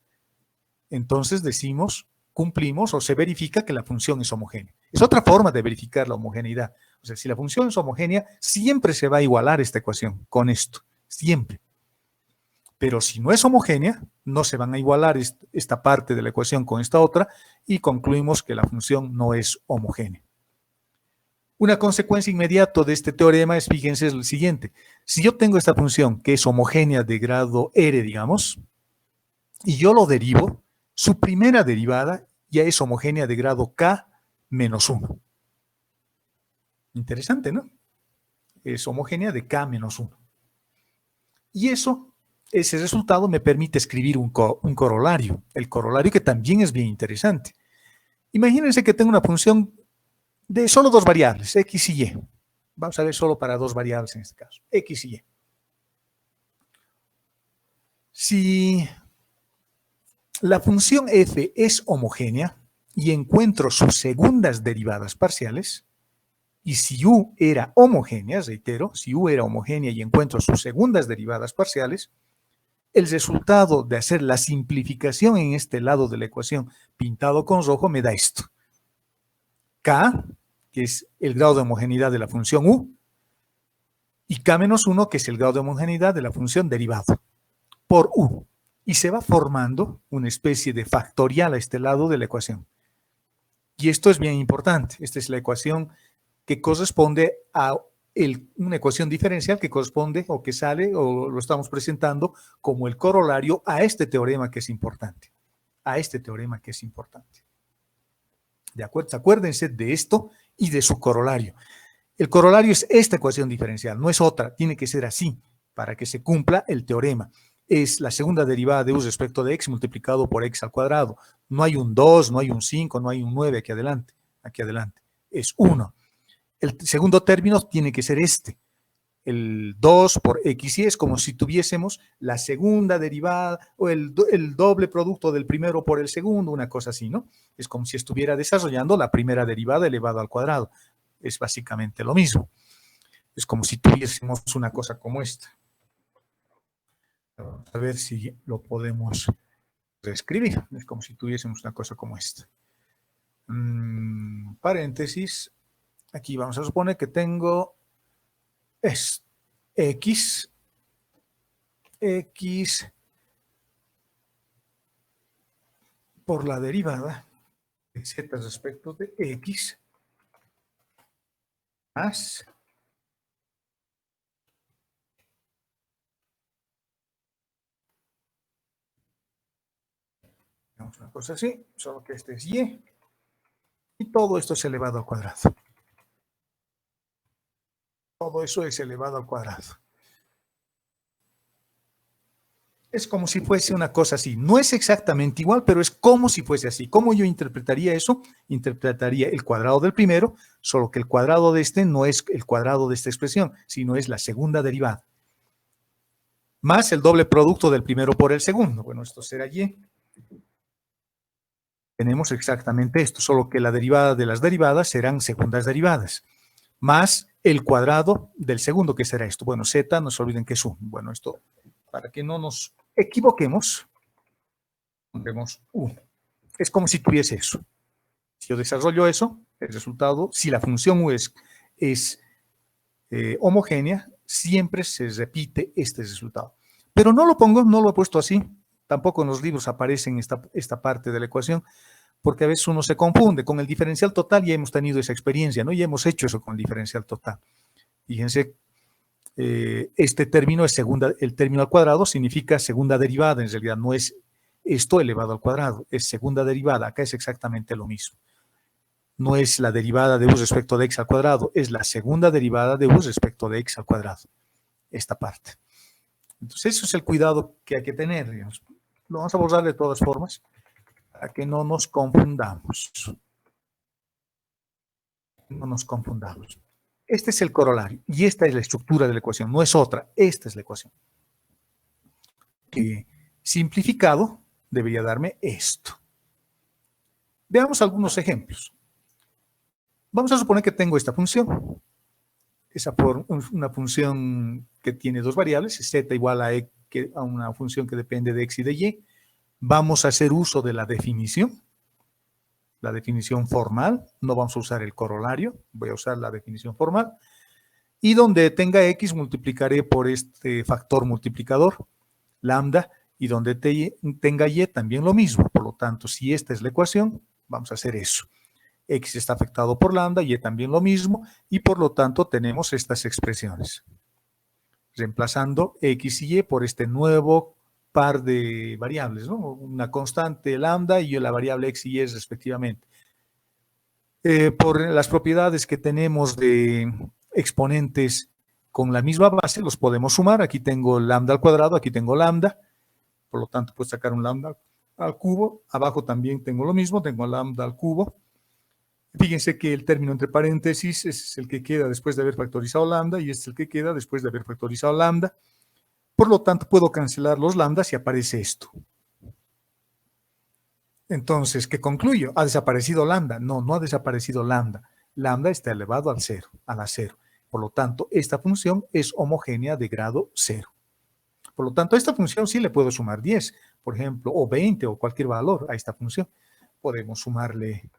entonces decimos, cumplimos o se verifica que la función es homogénea. Es otra forma de verificar la homogeneidad. O sea, si la función es homogénea, siempre se va a igualar esta ecuación con esto, siempre. Pero si no es homogénea, no se van a igualar esta parte de la ecuación con esta otra y concluimos que la función no es homogénea. Una consecuencia inmediata de este teorema es, fíjense, es el siguiente. Si yo tengo esta función que es homogénea de grado R, digamos, y yo lo derivo, su primera derivada ya es homogénea de grado K menos 1. Interesante, ¿no? Es homogénea de K menos 1. Y ese resultado me permite escribir un corolario. El corolario que también es bien interesante. Imagínense que tengo una función de solo dos variables, x y y. Vamos a ver solo para dos variables en este caso, x y y. Si la función f es homogénea y encuentro sus segundas derivadas parciales, y si u era homogénea, reitero, si u era homogénea y encuentro sus segundas derivadas parciales, el resultado de hacer la simplificación en este lado de la ecuación pintado con rojo me da esto. K, que es el grado de homogeneidad de la función u, y K menos 1, que es el grado de homogeneidad de la función derivado, por u. Y se va formando una especie de factorial a este lado de la ecuación. Y esto es bien importante. Esta es la ecuación que corresponde a una ecuación diferencial que corresponde o que sale o lo estamos presentando como el corolario a este teorema que es importante. a este teorema que es importante. ¿De acuerdo? Acuérdense de esto y de su corolario. El corolario es esta ecuación diferencial, no es otra, tiene que ser así para que se cumpla el teorema. Es la segunda derivada de u respecto de x multiplicado por x al cuadrado. No hay un 2, no hay un 5, no hay un 9 aquí adelante. Aquí adelante. Es 1. El segundo término tiene que ser este. El 2 por x y es como si tuviésemos la segunda derivada o el doble producto del primero por el segundo, una cosa así, ¿no? Es como si estuviera desarrollando la primera derivada elevada al cuadrado. Es básicamente lo mismo. Es como si tuviésemos una cosa como esta. Vamos a ver si lo podemos reescribir. Es como si tuviésemos una cosa como esta. Paréntesis. Aquí vamos a suponer que tengo es x por la derivada de z respecto de x más una cosa así, solo que este es y todo esto es elevado al cuadrado. Todo eso es elevado al cuadrado. Es como si fuese una cosa así. No es exactamente igual, pero es como si fuese así. ¿Cómo yo interpretaría eso? Interpretaría el cuadrado del primero, solo que el cuadrado de este no es el cuadrado de esta expresión, sino es la segunda derivada. Más el doble producto del primero por el segundo. Bueno, esto será y. Tenemos exactamente esto, solo que la derivada de las derivadas serán segundas derivadas. Más el cuadrado del segundo, que será esto. Bueno, z, no se olviden que es 1. Bueno, esto, para que no nos equivoquemos, pondremos 1. Es como si tuviese eso. Si yo desarrollo eso, el resultado, si la función u es homogénea, siempre se repite este resultado. Pero no lo pongo, no lo he puesto así. Tampoco en los libros aparece esta parte de la ecuación, porque a veces uno se confunde. Con el diferencial total ya hemos tenido esa experiencia, ¿no? Ya hemos hecho eso con el diferencial total. Fíjense, este término es el término al cuadrado significa segunda derivada, en realidad no es esto elevado al cuadrado, es segunda derivada, acá es exactamente lo mismo. No es la derivada de u respecto de x al cuadrado, es la segunda derivada de u respecto de x al cuadrado, esta parte. Entonces, eso es el cuidado que hay que tener, digamos. Lo vamos a borrar de todas formas, para que no nos confundamos. No nos confundamos. Este es el corolario, y esta es la estructura de la ecuación, no es otra, esta es la ecuación. Simplificado, debería darme esto. Veamos algunos ejemplos. Vamos a suponer que tengo esta función. Una función que tiene dos variables, z igual a una función que depende de x y de y. Vamos a hacer uso de la definición formal. No vamos a usar el corolario, voy a usar la definición formal. Y donde tenga x, multiplicaré por este factor multiplicador, lambda, y donde tenga y, también lo mismo. Por lo tanto, si esta es la ecuación, vamos a hacer eso. X está afectado por lambda, y también lo mismo, y por lo tanto tenemos estas expresiones. Reemplazando x y y por este nuevo par de variables, ¿no? Una constante lambda y la variable x y y respectivamente. Por las propiedades que tenemos de exponentes con la misma base, los podemos sumar. Aquí tengo lambda al cuadrado, aquí tengo lambda. Por lo tanto, puedo sacar un lambda al cubo. Abajo también tengo lo mismo, tengo lambda al cubo. Fíjense que el término entre paréntesis es el que queda después de haber factorizado lambda y este es el que queda después de haber factorizado lambda. Por lo tanto, puedo cancelar los lambdas y aparece esto. Entonces, ¿qué concluyo? ¿Ha desaparecido lambda? No, no ha desaparecido lambda. Lambda está elevado al 0, a la 0. Por lo tanto, esta función es homogénea de grado 0. Por lo tanto, a esta función sí le puedo sumar 10, por ejemplo, o 20 o cualquier valor a esta función. Podemos sumarle,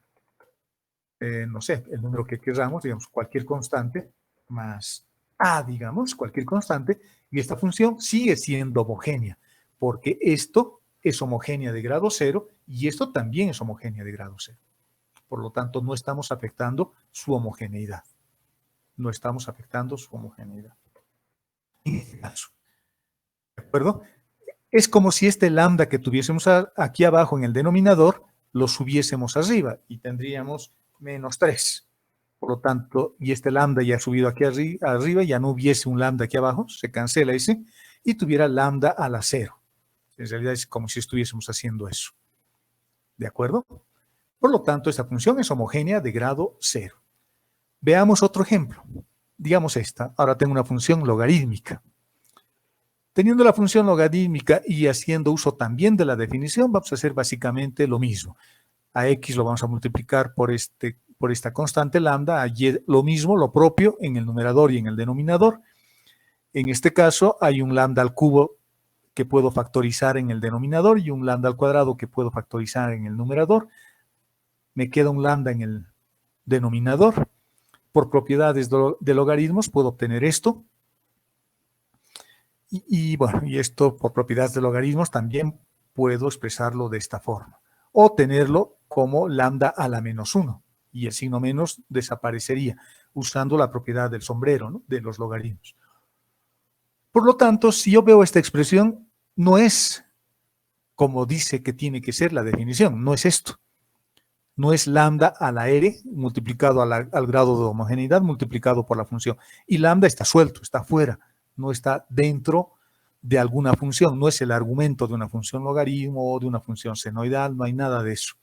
no sé, el número que queramos, digamos, cualquier constante, más a, digamos, cualquier constante, y esta función sigue siendo homogénea, porque esto es homogénea de grado 0 y esto también es homogénea de grado 0. Por lo tanto, no estamos afectando su homogeneidad. No estamos afectando su homogeneidad. En este caso. ¿De acuerdo? Es como si este lambda que tuviésemos aquí abajo en el denominador lo subiésemos arriba y tendríamos menos 3. Por lo tanto, y este lambda ya ha subido aquí arriba, ya no hubiese un lambda aquí abajo, se cancela ese, y tuviera lambda a la 0. En realidad es como si estuviésemos haciendo eso. ¿De acuerdo? Por lo tanto, esta función es homogénea de grado 0. Veamos otro ejemplo. Digamos esta. Ahora tengo una función logarítmica. Teniendo la función logarítmica y haciendo uso también de la definición, vamos a hacer básicamente lo mismo. A x lo vamos a multiplicar por esta constante lambda, a y lo mismo, lo propio en el numerador y en el denominador. En este caso hay un lambda al cubo que puedo factorizar en el denominador y un lambda al cuadrado que puedo factorizar en el numerador. Me queda un lambda en el denominador. Por propiedades de logaritmos puedo obtener esto. Y esto por propiedades de logaritmos también puedo expresarlo de esta forma. O tenerlo como lambda a la menos 1. Y el signo menos desaparecería usando la propiedad del sombrero, ¿no?, de los logaritmos. Por lo tanto, si yo veo esta expresión, no es como dice que tiene que ser la definición, no es esto. No es lambda a la r multiplicado al grado de homogeneidad multiplicado por la función. Y lambda está suelto, está fuera, no está dentro de alguna función, no es el argumento de una función logaritmo o de una función senoidal, no hay nada de eso.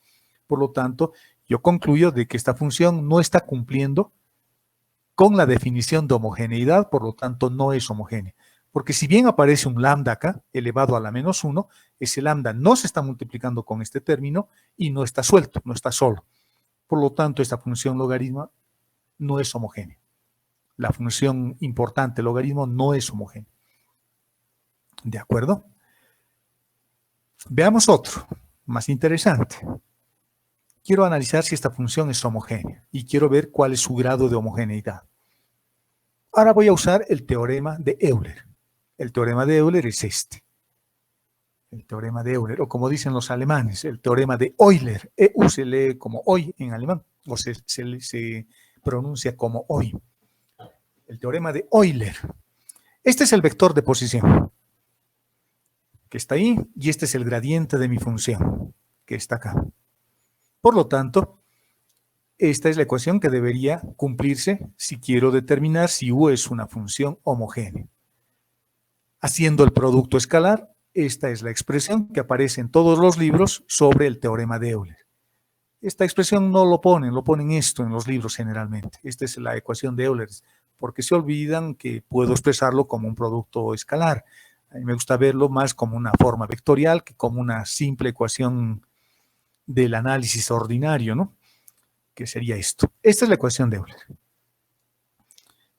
Por lo tanto, yo concluyo de que esta función no está cumpliendo con la definición de homogeneidad, por lo tanto no es homogénea. Porque si bien aparece un lambda acá, elevado a la menos 1, ese lambda no se está multiplicando con este término y no está suelto, no está solo. Por lo tanto, esta función logaritmo no es homogénea. La función importante, logaritmo, no es homogénea. ¿De acuerdo? Veamos otro, más interesante. Quiero analizar si esta función es homogénea y quiero ver cuál es su grado de homogeneidad. Ahora voy a usar el teorema de Euler. El teorema de Euler es este. El teorema de Euler, o como dicen los alemanes, el teorema de Euler. EU se lee como hoy en alemán, o se pronuncia como hoy. El teorema de Euler. Este es el vector de posición, que está ahí, y este es el gradiente de mi función, que está acá. Por lo tanto, esta es la ecuación que debería cumplirse si quiero determinar si U es una función homogénea. Haciendo el producto escalar, esta es la expresión que aparece en todos los libros sobre el teorema de Euler. Esta expresión no lo ponen esto en los libros generalmente. Esta es la ecuación de Euler, porque se olvidan que puedo expresarlo como un producto escalar. A mí me gusta verlo más como una forma vectorial que como una simple ecuación del análisis ordinario, ¿no? Que sería esto. Esta es la ecuación de Euler.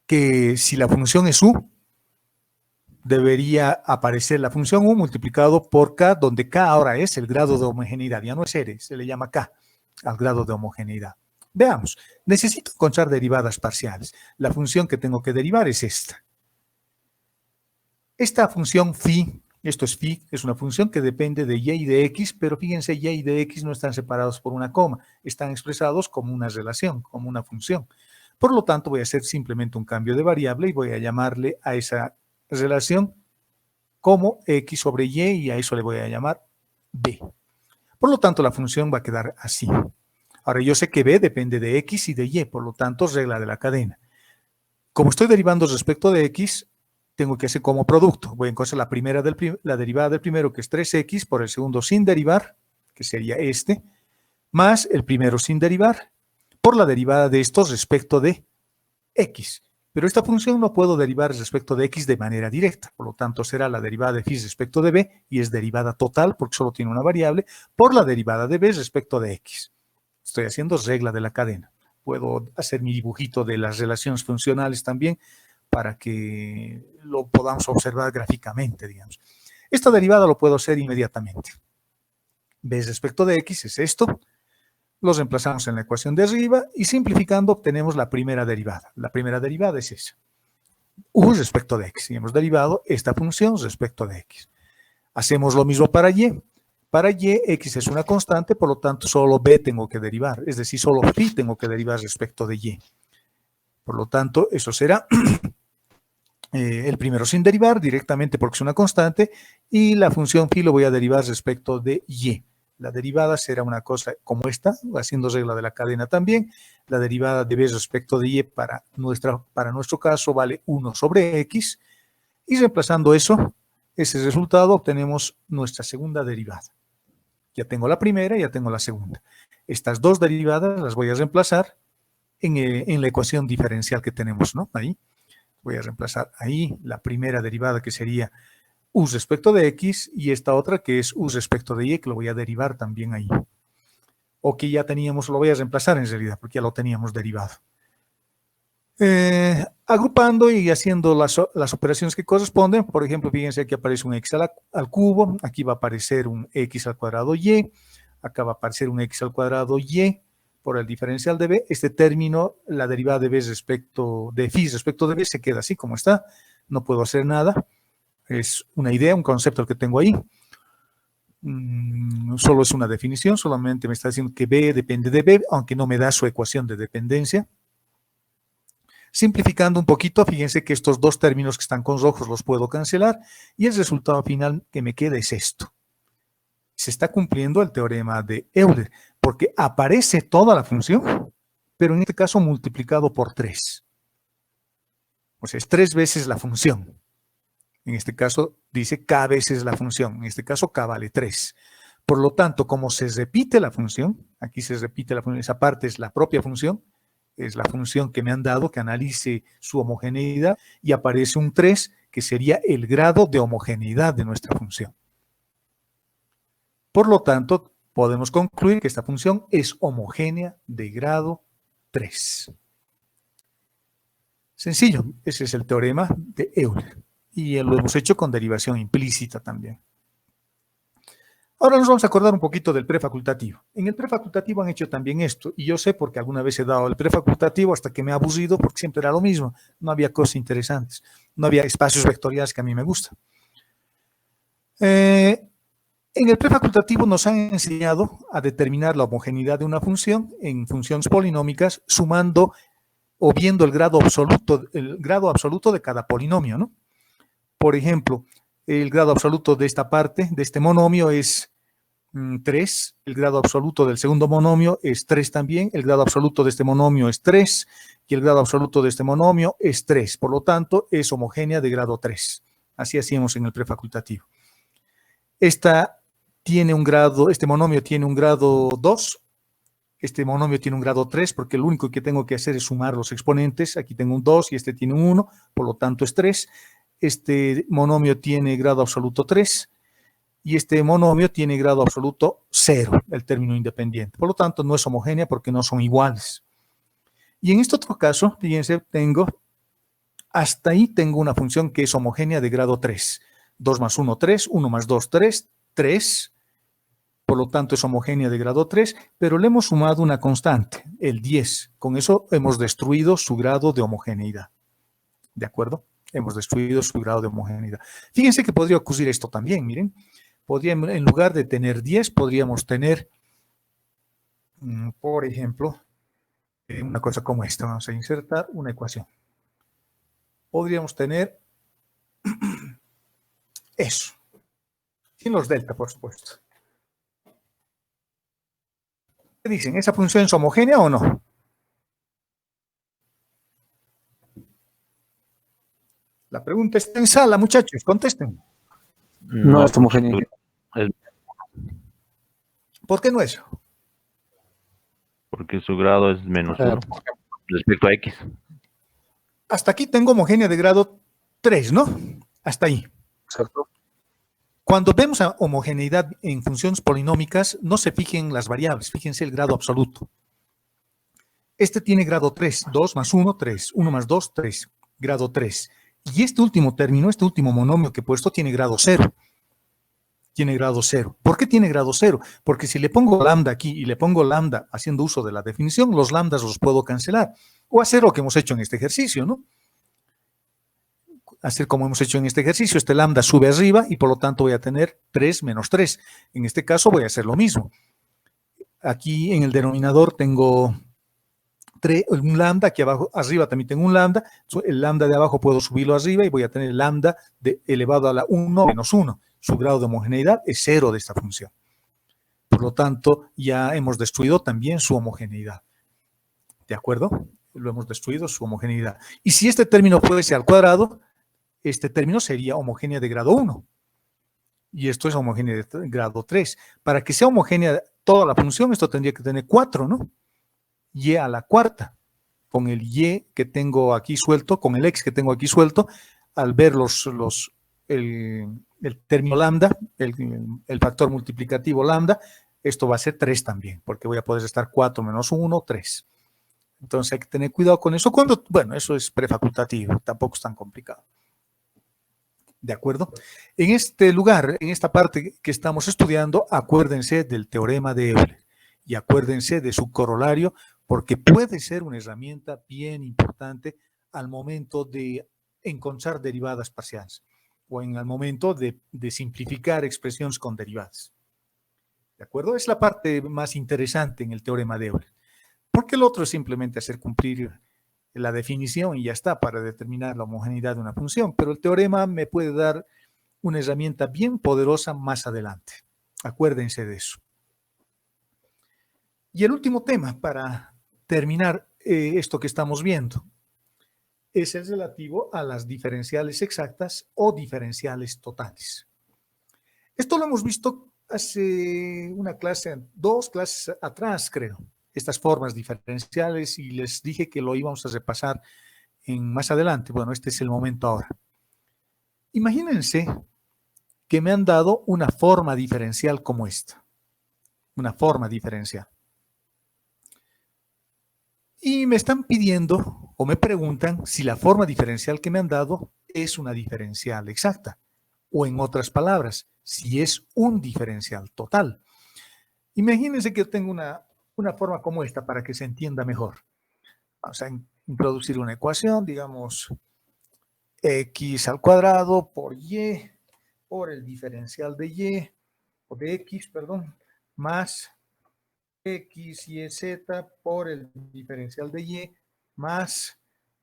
Que si la función es U, debería aparecer la función U multiplicado por K, donde K ahora es el grado de homogeneidad. Ya no es R, se le llama K al grado de homogeneidad. Veamos, necesito encontrar derivadas parciales. La función que tengo que derivar es esta. Esta función phi, esto es phi, es una función que depende de y de x, pero fíjense, y y de x no están separados por una coma, están expresados como una relación, como una función. Por lo tanto, voy a hacer simplemente un cambio de variable y voy a llamarle a esa relación como x sobre y a eso le voy a llamar b. Por lo tanto, la función va a quedar así. Ahora, yo sé que b depende de x y de y, por lo tanto, regla de la cadena. Como estoy derivando respecto de x, tengo que hacer como producto. Voy a encontrar la derivada del primero, que es 3x, por el segundo sin derivar, que sería este, más el primero sin derivar, por la derivada de estos respecto de x. Pero esta función no puedo derivar respecto de x de manera directa, por lo tanto será la derivada de phi respecto de b, y es derivada total porque solo tiene una variable, por la derivada de b respecto de x. Estoy haciendo regla de la cadena. Puedo hacer mi dibujito de las relaciones funcionales también para que lo podamos observar gráficamente, digamos. Esta derivada lo puedo hacer inmediatamente. B respecto de x es esto. Los reemplazamos en la ecuación de arriba y simplificando obtenemos la primera derivada. La primera derivada es esa. U respecto de x. Y hemos derivado esta función respecto de x. Hacemos lo mismo para y. Para y, x es una constante, por lo tanto solo b tengo que derivar. Es decir, solo phi tengo que derivar respecto de y. Por lo tanto, eso será El primero sin derivar directamente porque es una constante, y la función phi lo voy a derivar respecto de y. La derivada será una cosa como esta, haciendo regla de la cadena también. La derivada de b respecto de y para nuestro caso vale 1 sobre x, y reemplazando eso, ese resultado, obtenemos nuestra segunda derivada. Ya tengo la primera, ya tengo la segunda. Estas dos derivadas las voy a reemplazar en la ecuación diferencial que tenemos, ¿no? Ahí. Voy a reemplazar ahí la primera derivada, que sería u respecto de x, y esta otra que es u respecto de y, que lo voy a derivar también ahí. O que ya teníamos, lo voy a reemplazar en realidad, porque ya lo teníamos derivado. Agrupando y haciendo las operaciones que corresponden, por ejemplo, fíjense que aparece un x al cubo, aquí va a aparecer un x al cuadrado y, acá va a aparecer un x al cuadrado y, por el diferencial de b, este término, la derivada de b respecto de phi respecto de b, se queda así como está, no puedo hacer nada, es una idea, un concepto el que tengo ahí, solo es una definición, solamente me está diciendo que b depende de b, aunque no me da su ecuación de dependencia. Simplificando un poquito, fíjense que estos dos términos que están con rojos los puedo cancelar, y el resultado final que me queda es esto. Se está cumpliendo el teorema de Euler, porque aparece toda la función, pero en este caso multiplicado por 3. O sea, es 3 veces la función. En este caso dice k veces la función, en este caso k vale 3. Por lo tanto, como se repite la función, aquí se repite la función, esa parte es la propia función, es la función que me han dado, que analice su homogeneidad, y aparece un 3, que sería el grado de homogeneidad de nuestra función. Por lo tanto, podemos concluir que esta función es homogénea de grado 3. Sencillo, ese es el teorema de Euler, y lo hemos hecho con derivación implícita también. Ahora nos vamos a acordar un poquito del prefacultativo. En el prefacultativo han hecho también esto, y yo sé porque alguna vez he dado el prefacultativo hasta que me ha aburrido, porque siempre era lo mismo, no había cosas interesantes, no había espacios vectoriales que a mí me gustan. En el prefacultativo nos han enseñado a determinar la homogeneidad de una función en funciones polinómicas, sumando o viendo el grado absoluto de cada polinomio, ¿no? Por ejemplo, el grado absoluto de esta parte, de este monomio, es 3, el grado absoluto del segundo monomio es 3 también, el grado absoluto de este monomio es 3, y el grado absoluto de este monomio es 3, por lo tanto es homogénea de grado 3. Así hacíamos en el prefacultativo. Este monomio tiene un grado 2, este monomio tiene un grado 3, porque lo único que tengo que hacer es sumar los exponentes. Aquí tengo un 2 y este tiene un 1, por lo tanto es 3. Este monomio tiene grado absoluto 3 y este monomio tiene grado absoluto 0, el término independiente. Por lo tanto, no es homogénea porque no son iguales. Y en este otro caso, fíjense, hasta ahí tengo una función que es homogénea de grado 3. 2 más 1, 3, 1 más 2, 3, 3. Por lo tanto, es homogénea de grado 3, pero le hemos sumado una constante, el 10. Con eso hemos destruido su grado de homogeneidad. ¿De acuerdo? Hemos destruido su grado de homogeneidad. Fíjense que podría ocurrir esto también, miren. En lugar de tener 10, podríamos tener, por ejemplo, una cosa como esta. Vamos a insertar una ecuación. Podríamos tener eso. Sin los delta, por supuesto. ¿Qué dicen? ¿Esa función es homogénea o no? La pregunta está en sala, muchachos, contesten. No es homogénea. ¿Por qué no es? Porque su grado es menos 1 respecto a X. Hasta aquí tengo homogénea de grado 3, ¿no? Hasta ahí. Exacto. Cuando vemos a homogeneidad en funciones polinómicas, no se fijen las variables, fíjense el grado absoluto. Este tiene grado 3, 2 más 1, 3, 1 más 2, 3, grado 3. Y este último término, este último monomio que he puesto, tiene grado 0. Tiene grado 0. ¿Por qué tiene grado 0? Porque si le pongo lambda aquí y le pongo lambda haciendo uso de la definición, los lambdas los puedo cancelar. O hacer lo que hemos hecho en este ejercicio, ¿no? Hacer como hemos hecho en este ejercicio, este lambda sube arriba y por lo tanto voy a tener 3 menos 3. En este caso voy a hacer lo mismo. Aquí en el denominador tengo un lambda, aquí abajo, arriba también tengo un lambda, el lambda de abajo puedo subirlo arriba y voy a tener el lambda elevado a la 1 menos 1. Su grado de homogeneidad es 0 de esta función. Por lo tanto, ya hemos destruido también su homogeneidad. ¿De acuerdo? Lo hemos destruido su homogeneidad. Y si este término fuese al cuadrado, este término sería homogénea de grado 1. Y esto es homogénea de grado 3. Para que sea homogénea toda la función, esto tendría que tener 4, ¿no? Y a la cuarta, con el y que tengo aquí suelto, con el x que tengo aquí suelto, al ver el término lambda, el factor multiplicativo lambda, esto va a ser 3 también, porque voy a poder estar 4 menos 1, 3. Entonces hay que tener cuidado con eso. Bueno, eso es prefacultativo, tampoco es tan complicado. ¿De acuerdo? En este lugar, en esta parte que estamos estudiando, acuérdense del teorema de Euler y acuérdense de su corolario, porque puede ser una herramienta bien importante al momento de encontrar derivadas parciales o en el momento de simplificar expresiones con derivadas. ¿De acuerdo? Es la parte más interesante en el teorema de Euler, porque el otro es simplemente hacer cumplir la definición y ya está para determinar la homogeneidad de una función, pero el teorema me puede dar una herramienta bien poderosa más adelante. Acuérdense de eso. Y el último tema para terminar esto que estamos viendo es el relativo a las diferenciales exactas o diferenciales totales. Esto lo hemos visto hace una clase, 2 clases atrás, creo, estas formas diferenciales, y les dije que lo íbamos a repasar más adelante. Bueno, este es el momento ahora. Imagínense que me han dado una forma diferencial como esta, una forma diferencial. Y me están pidiendo o me preguntan si la forma diferencial que me han dado es una diferencial exacta, o en otras palabras, si es un diferencial total. Imagínense que yo tengo una forma como esta para que se entienda mejor. Vamos a introducir una ecuación, digamos, x al cuadrado por y, por el diferencial de y, o de x, perdón, más x y z por el diferencial de y, más,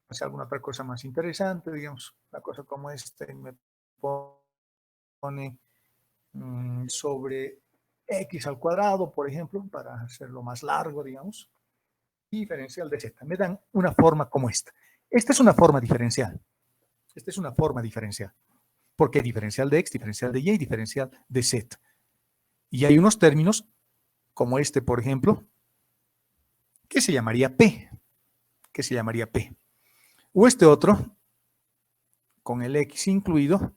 hacer alguna otra cosa más interesante, digamos, una cosa como esta, me pone sobre x al cuadrado, por ejemplo, para hacerlo más largo, digamos, diferencial de z. Me dan una forma como esta. Esta es una forma diferencial. Esta es una forma diferencial. Porque hay diferencial de x, diferencial de y y diferencial de z. Y hay unos términos, como este, por ejemplo, que se llamaría p. Que se llamaría p. O este otro, con el x incluido,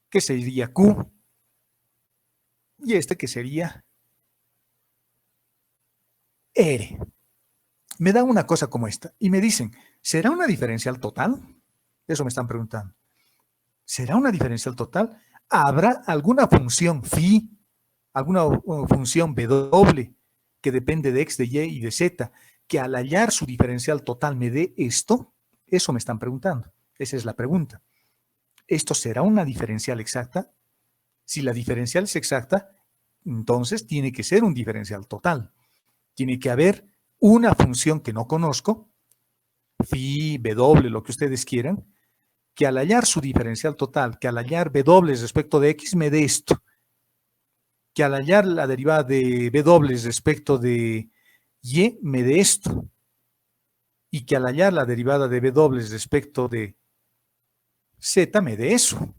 que sería q. Y este que sería r. Me dan una cosa como esta y me dicen, ¿será una diferencial total? Eso me están preguntando. ¿Será una diferencial total? ¿Habrá alguna función phi, alguna función w que depende de x, de y y de z, que al hallar su diferencial total me dé esto? Eso me están preguntando. Esa es la pregunta. ¿Esto será una diferencial exacta? Si la diferencial es exacta, entonces tiene que ser un diferencial total. Tiene que haber una función que no conozco, phi, w, lo que ustedes quieran, que al hallar su diferencial total, que al hallar w respecto de x me dé esto, que al hallar la derivada de w respecto de y me dé esto, y que al hallar la derivada de w respecto de z me dé eso.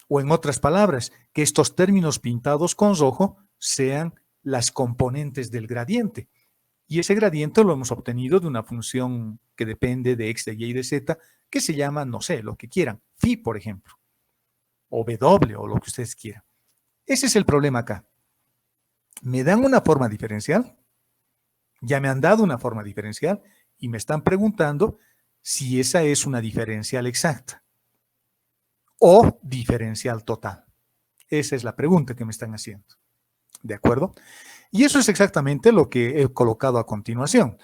O en otras palabras, que estos términos pintados con rojo sean las componentes del gradiente. Y ese gradiente lo hemos obtenido de una función que depende de x, de y y de z, que se llama, no sé, lo que quieran, phi, por ejemplo, o w, o lo que ustedes quieran. Ese es el problema acá. Me dan una forma diferencial, ya me han dado una forma diferencial, y me están preguntando si esa es una diferencial exacta o diferencial total. Esa es la pregunta que me están haciendo. ¿De acuerdo? Y eso es exactamente lo que he colocado a continuación.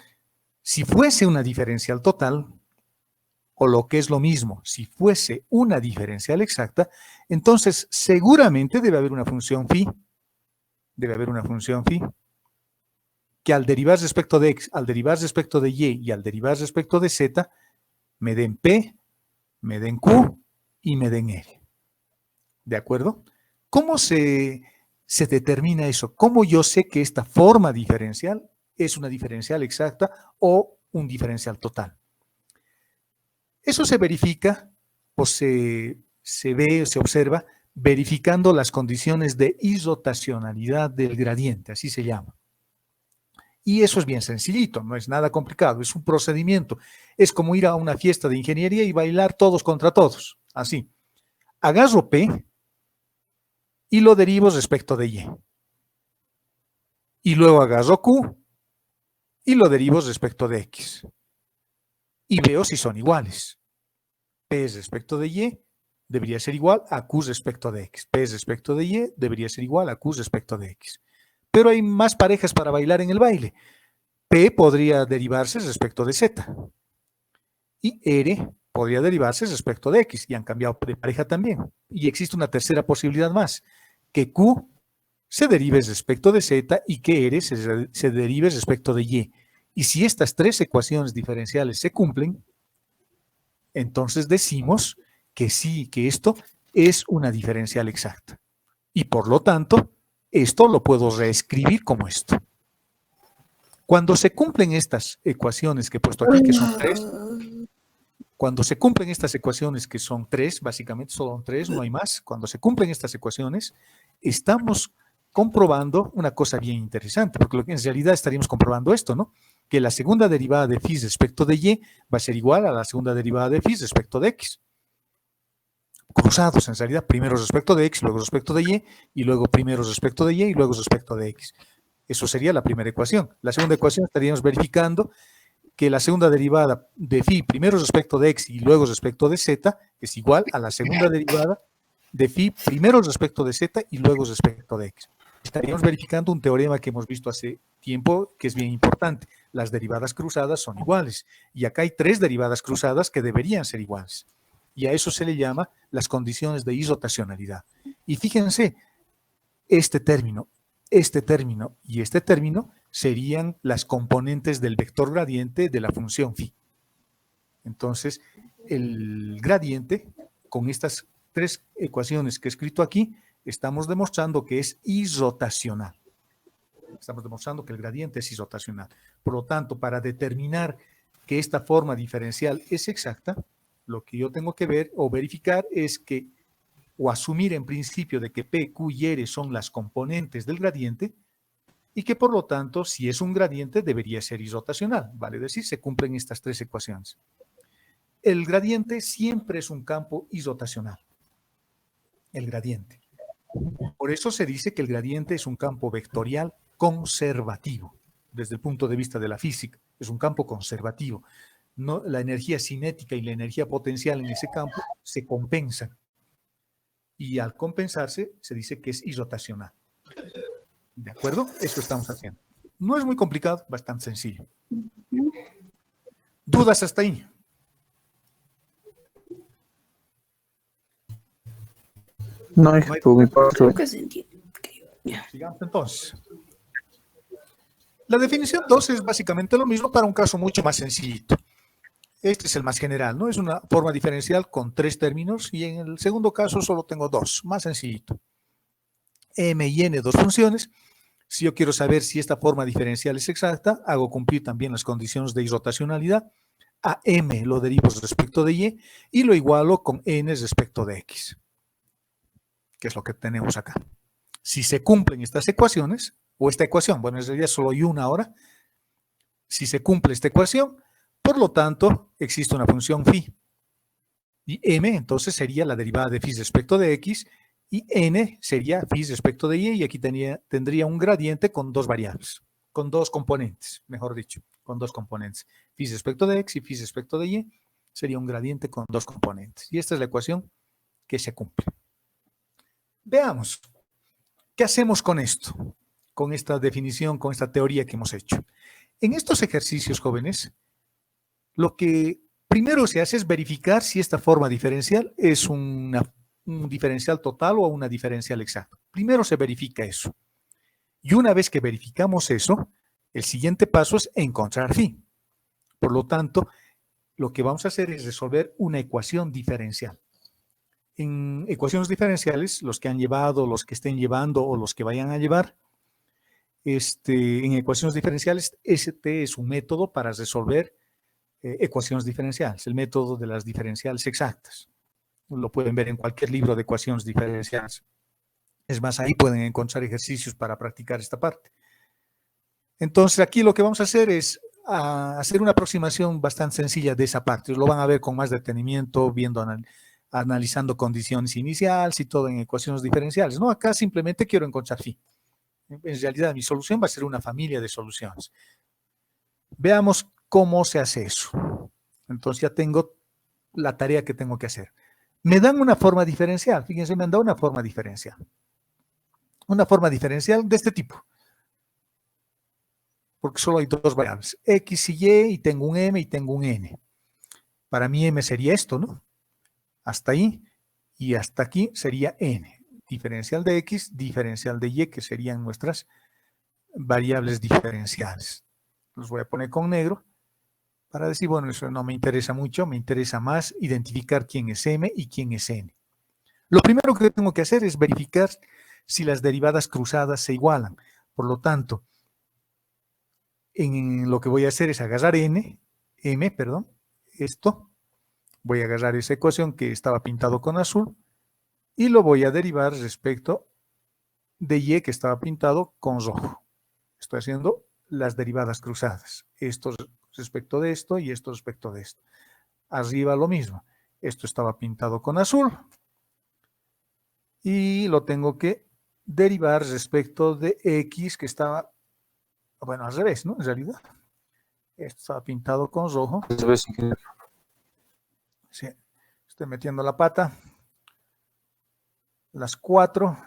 Si fuese una diferencial total, o lo que es lo mismo, si fuese una diferencial exacta, entonces seguramente debe haber una función phi. Debe haber una función phi. que al derivar respecto de x, al derivar respecto de y y al derivar respecto de z, me den p, me den q y me den r. ¿De acuerdo? ¿Cómo se determina eso? ¿Cómo yo sé que esta forma diferencial es una diferencial exacta o un diferencial total? Eso se verifica o se ve o se observa verificando las condiciones de isrotacionalidad del gradiente, así se llama. Y eso es bien sencillito, no es nada complicado, es un procedimiento. Es como ir a una fiesta de ingeniería y bailar todos contra todos, así. Agarro P y lo derivo respecto de Y. Y luego agarro Q y lo derivo respecto de X. Y veo si son iguales. P respecto de Y debería ser igual a Q respecto de X. P respecto de Y debería ser igual a Q respecto de X. Pero hay más parejas para bailar en el baile. P podría derivarse respecto de Z. Y R podría derivarse respecto de X. Y han cambiado de pareja también. Y existe una tercera posibilidad más. Que Q se derive respecto de Z y que R se derive respecto de Y. Y si estas tres ecuaciones diferenciales se cumplen, entonces decimos que sí, que esto es una diferencial exacta. Y por lo tanto, esto lo puedo reescribir como esto. Cuando se cumplen estas ecuaciones que he puesto aquí, que son tres, cuando se cumplen estas ecuaciones que son tres, básicamente son tres, no hay más, cuando se cumplen estas ecuaciones, estamos comprobando una cosa bien interesante, porque en realidad estaríamos comprobando esto, ¿no? Que la segunda derivada de phi respecto de y va a ser igual a la segunda derivada de phi respecto de x. Cruzados, en realidad, primero respecto de x, luego respecto de y luego primero respecto de y luego respecto de x. Eso sería la primera ecuación. La segunda ecuación estaríamos verificando que la segunda derivada de phi primero respecto de x y luego respecto de z es igual a la segunda derivada de phi primero respecto de z y luego respecto de x. Estaríamos verificando un teorema que hemos visto hace tiempo que es bien importante. Las derivadas cruzadas son iguales. Y acá hay tres derivadas cruzadas que deberían ser iguales. Y a eso se le llama las condiciones de isrotacionalidad. Y fíjense, este término y este término serían las componentes del vector gradiente de la función phi. Entonces, el gradiente, con estas tres ecuaciones que he escrito aquí, estamos demostrando que es isrotacional. Estamos demostrando que el gradiente es isrotacional. Por lo tanto, para determinar que esta forma diferencial es exacta, lo que yo tengo que ver o verificar es que, o asumir en principio de que P, Q y R son las componentes del gradiente y que por lo tanto, si es un gradiente, debería ser isrotacional. Vale decir, se cumplen estas tres ecuaciones. El gradiente siempre es un campo isrotacional. El gradiente. Por eso se dice que el gradiente es un campo vectorial conservativo, desde el punto de vista de la física. Es un campo conservativo. No, la energía cinética y la energía potencial en ese campo se compensan. Y al compensarse, se dice que es isrotacional. ¿De acuerdo? Eso estamos haciendo. No es muy complicado, bastante sencillo. ¿Dudas hasta ahí? No, por mi parte. Nunca se entiende, creo. Sigamos entonces. La definición 2 es básicamente lo mismo para un caso mucho más sencillito. Este es el más general, ¿no? Es una forma diferencial con tres términos y en el segundo caso solo tengo dos, más sencillito. M y N, dos funciones. Si yo quiero saber si esta forma diferencial es exacta, hago cumplir también las condiciones de isrotacionalidad. A M lo derivo respecto de y lo igualo con N respecto de X, que es lo que tenemos acá. Si se cumplen estas ecuaciones, o esta ecuación, bueno, en realidad solo hay una ahora, si se cumple esta ecuación, por lo tanto, existe una función phi. Y m, entonces, sería la derivada de phi respecto de x, y n sería phi respecto de y aquí tendría un gradiente con dos variables, con dos componentes, mejor dicho, con dos componentes. Phi respecto de x y phi respecto de y sería un gradiente con dos componentes. Y esta es la ecuación que se cumple. Veamos, ¿qué hacemos con esto? Con esta definición, con esta teoría que hemos hecho. En estos ejercicios, jóvenes, lo que primero se hace es verificar si esta forma diferencial es un diferencial total o una diferencial exacta. Primero se verifica eso. Y una vez que verificamos eso, El siguiente paso es encontrar phi. Por lo tanto, lo que vamos a hacer es resolver una ecuación diferencial. En ecuaciones diferenciales, los que han llevado, los que estén llevando o los que vayan a llevar, en ecuaciones diferenciales, este es un método para resolver ecuaciones diferenciales, el método de las diferenciales exactas. Lo pueden ver en cualquier libro de ecuaciones diferenciales. Es más, ahí pueden encontrar ejercicios para practicar esta parte. Entonces, aquí lo que vamos a hacer es hacer una aproximación bastante sencilla de esa parte. Lo van a ver con más detenimiento, analizando condiciones iniciales y todo en ecuaciones diferenciales. No, acá simplemente quiero encontrar phi. En realidad, mi solución va a ser una familia de soluciones. Veamos cómo se hace eso. Entonces, ya tengo la tarea que tengo que hacer. Me dan una forma diferencial. Fíjense, me han dado una forma diferencial. Una forma diferencial de este tipo. Porque solo hay dos variables, x y y tengo un m y tengo un n. Para mí m sería esto, ¿no? Hasta ahí y hasta aquí sería n. Diferencial de x, diferencial de y, que serían nuestras variables diferenciales. Los voy a poner con negro para decir, bueno, eso no me interesa mucho, me interesa más identificar quién es m y quién es n. Lo primero que tengo que hacer es verificar si las derivadas cruzadas se igualan. Por lo tanto, lo que voy a hacer es agarrar esto, voy a agarrar esa ecuación que estaba pintado con azul y lo voy a derivar respecto de y que estaba pintado con rojo. Estoy haciendo las derivadas cruzadas. Esto respecto de esto y esto respecto de esto. Arriba lo mismo. Esto estaba pintado con azul y lo tengo que derivar respecto de x que estaba, bueno, al revés, ¿no? En realidad. Esto estaba pintado con rojo. Sí, estoy metiendo la pata. Las 4.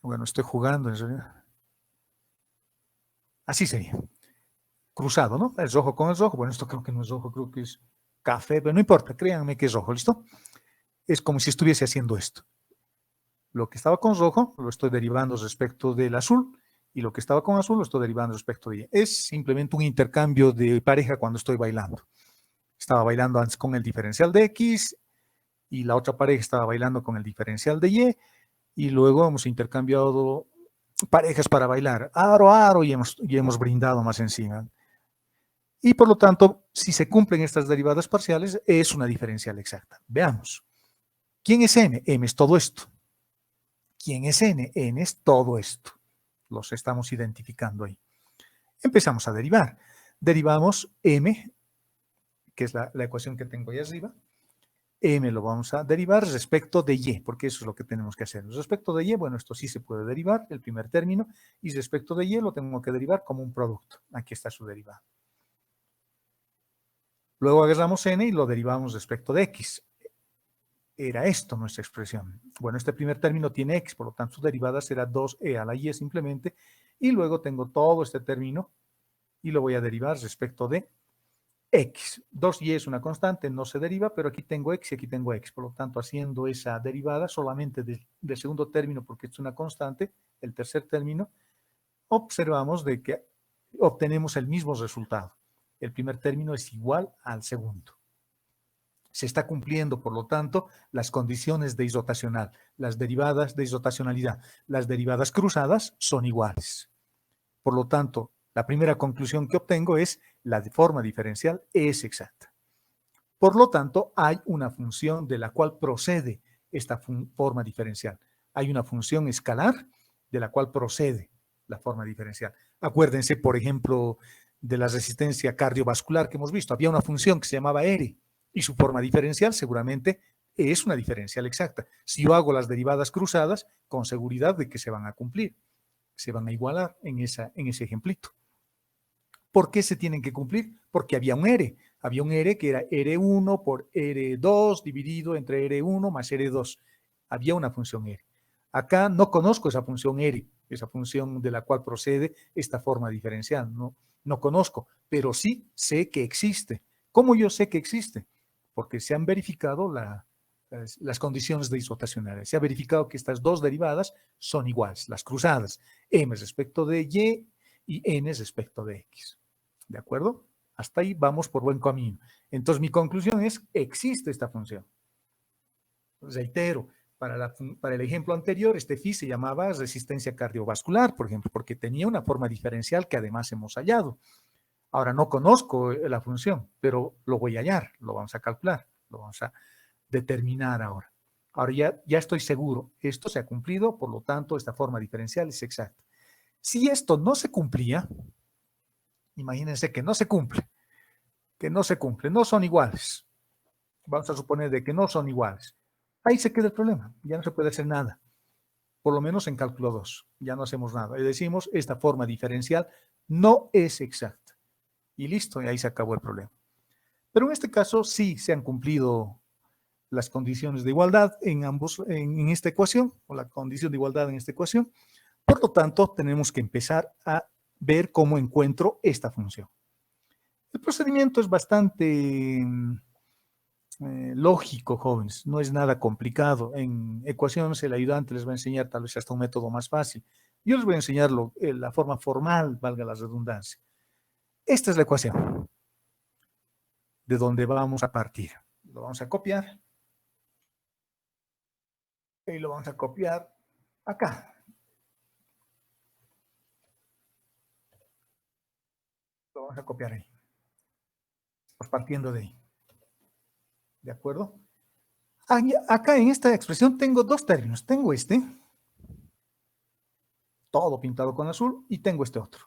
Bueno, estoy jugando en realidad. Así sería. Cruzado, ¿no? El rojo con el rojo. Bueno, esto creo que no es rojo, creo que es café, pero no importa, créanme que es rojo, ¿listo? Es como si estuviese haciendo esto. Lo que estaba con rojo lo estoy derivando respecto del azul y lo que estaba con azul lo estoy derivando respecto de y. Es simplemente un intercambio de pareja cuando estoy bailando. Estaba bailando antes con el diferencial de x y la otra pareja estaba bailando con el diferencial de y luego hemos intercambiado parejas para bailar, aro a aro, y hemos brindado más encima. Y por lo tanto, si se cumplen estas derivadas parciales, es una diferencial exacta. Veamos. ¿Quién es m? M es todo esto. ¿Quién es n? N es todo esto. Los estamos identificando ahí. Empezamos a derivar. Derivamos m, que es la ecuación que tengo ahí arriba. M lo vamos a derivar respecto de y, porque eso es lo que tenemos que hacer. Respecto de y, bueno, esto sí se puede derivar, el primer término, y respecto de y lo tengo que derivar como un producto. Aquí está su derivado. Luego agarramos n y lo derivamos respecto de x. Era esto nuestra expresión. Bueno, este primer término tiene x, por lo tanto su derivada será 2e a la y simplemente, y luego tengo todo este término y lo voy a derivar respecto de x. 2y es una constante, no se deriva, pero aquí tengo x y aquí tengo x. Por lo tanto, haciendo esa derivada solamente del segundo término, porque es una constante, el tercer término, observamos de que obtenemos el mismo resultado. El primer término es igual al segundo. Se está cumpliendo, por lo tanto, las condiciones de isrotacional, las derivadas de isrotacionalidad. Las derivadas cruzadas son iguales. Por lo tanto, la primera conclusión que obtengo es la forma diferencial es exacta. Por lo tanto, hay una función de la cual procede esta forma diferencial. Hay una función escalar de la cual procede la forma diferencial. Acuérdense, por ejemplo, de la resistencia cardiovascular que hemos visto. Había una función que se llamaba R y su forma diferencial seguramente es una diferencial exacta. Si yo hago las derivadas cruzadas, con seguridad de que se van a cumplir, se van a igualar en ese ejemplito. ¿Por qué se tienen que cumplir? Porque había un R. Había un R que era R1 por R2 dividido entre R1 más R2. Había una función R. Acá no conozco esa función R, esa función de la cual procede esta forma diferencial. No conozco, pero sí sé que existe. ¿Cómo yo sé que existe? Porque se han verificado las condiciones de isrotacionales. Se ha verificado que estas dos derivadas son iguales, las cruzadas. M respecto de y n respecto de x. ¿De acuerdo? Hasta ahí vamos por buen camino. Entonces, mi conclusión es, existe esta función. Reitero, para el ejemplo anterior, este phi se llamaba resistencia cardiovascular, por ejemplo, porque tenía una forma diferencial que además hemos hallado. Ahora, no conozco la función, pero lo voy a hallar, lo vamos a calcular, lo vamos a determinar ahora. Ahora ya estoy seguro, esto se ha cumplido, por lo tanto, esta forma diferencial es exacta. Si esto no se cumplía, imagínense que no se cumple, no son iguales. Vamos a suponer de que no son iguales. Ahí se queda el problema, ya no se puede hacer nada. Por lo menos en cálculo 2, ya no hacemos nada. Y decimos, esta forma diferencial no es exacta. Y listo, y ahí se acabó el problema. Pero en este caso sí se han cumplido las condiciones de igualdad en esta ecuación, o la condición de igualdad en esta ecuación. Por lo tanto, tenemos que empezar a ver cómo encuentro esta función. El procedimiento es bastante lógico, jóvenes, no es nada complicado. En ecuaciones el ayudante les va a enseñar tal vez hasta un método más fácil. Yo les voy a enseñar la forma formal, valga la redundancia. Esta es la ecuación de donde vamos a partir. Lo vamos a copiar y lo vamos a copiar acá. Lo vamos a copiar ahí. Pues partiendo de ahí. ¿De acuerdo? Acá en esta expresión tengo dos términos. Tengo este, todo pintado con azul, y tengo este otro,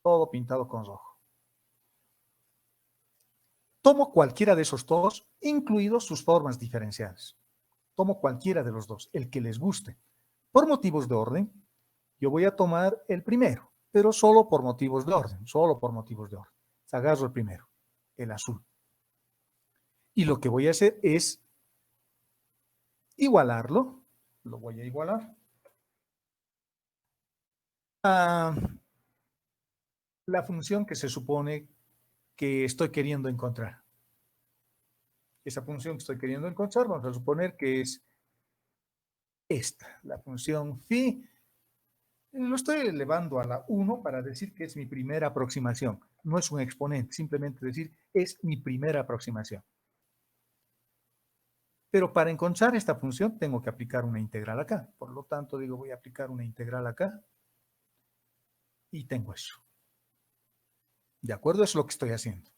todo pintado con rojo. Tomo cualquiera de esos dos, incluidos sus formas diferenciales. Tomo cualquiera de los dos, el que les guste. Por motivos de orden, yo voy a tomar el primero, pero solo por motivos de orden, solo por motivos de orden. Agarro el primero, el azul. Y lo que voy a hacer es igualarlo, lo voy a igualar a la función que se supone que estoy queriendo encontrar. Esa función que estoy queriendo encontrar, vamos a suponer que es esta, la función phi. Lo estoy elevando a la 1 para decir que es mi primera aproximación. No es un exponente, simplemente decir es mi primera aproximación. Pero para encontrar esta función tengo que aplicar una integral acá. Por lo tanto, digo, voy a aplicar una integral acá. Y tengo eso. ¿De acuerdo? Eso es lo que estoy haciendo.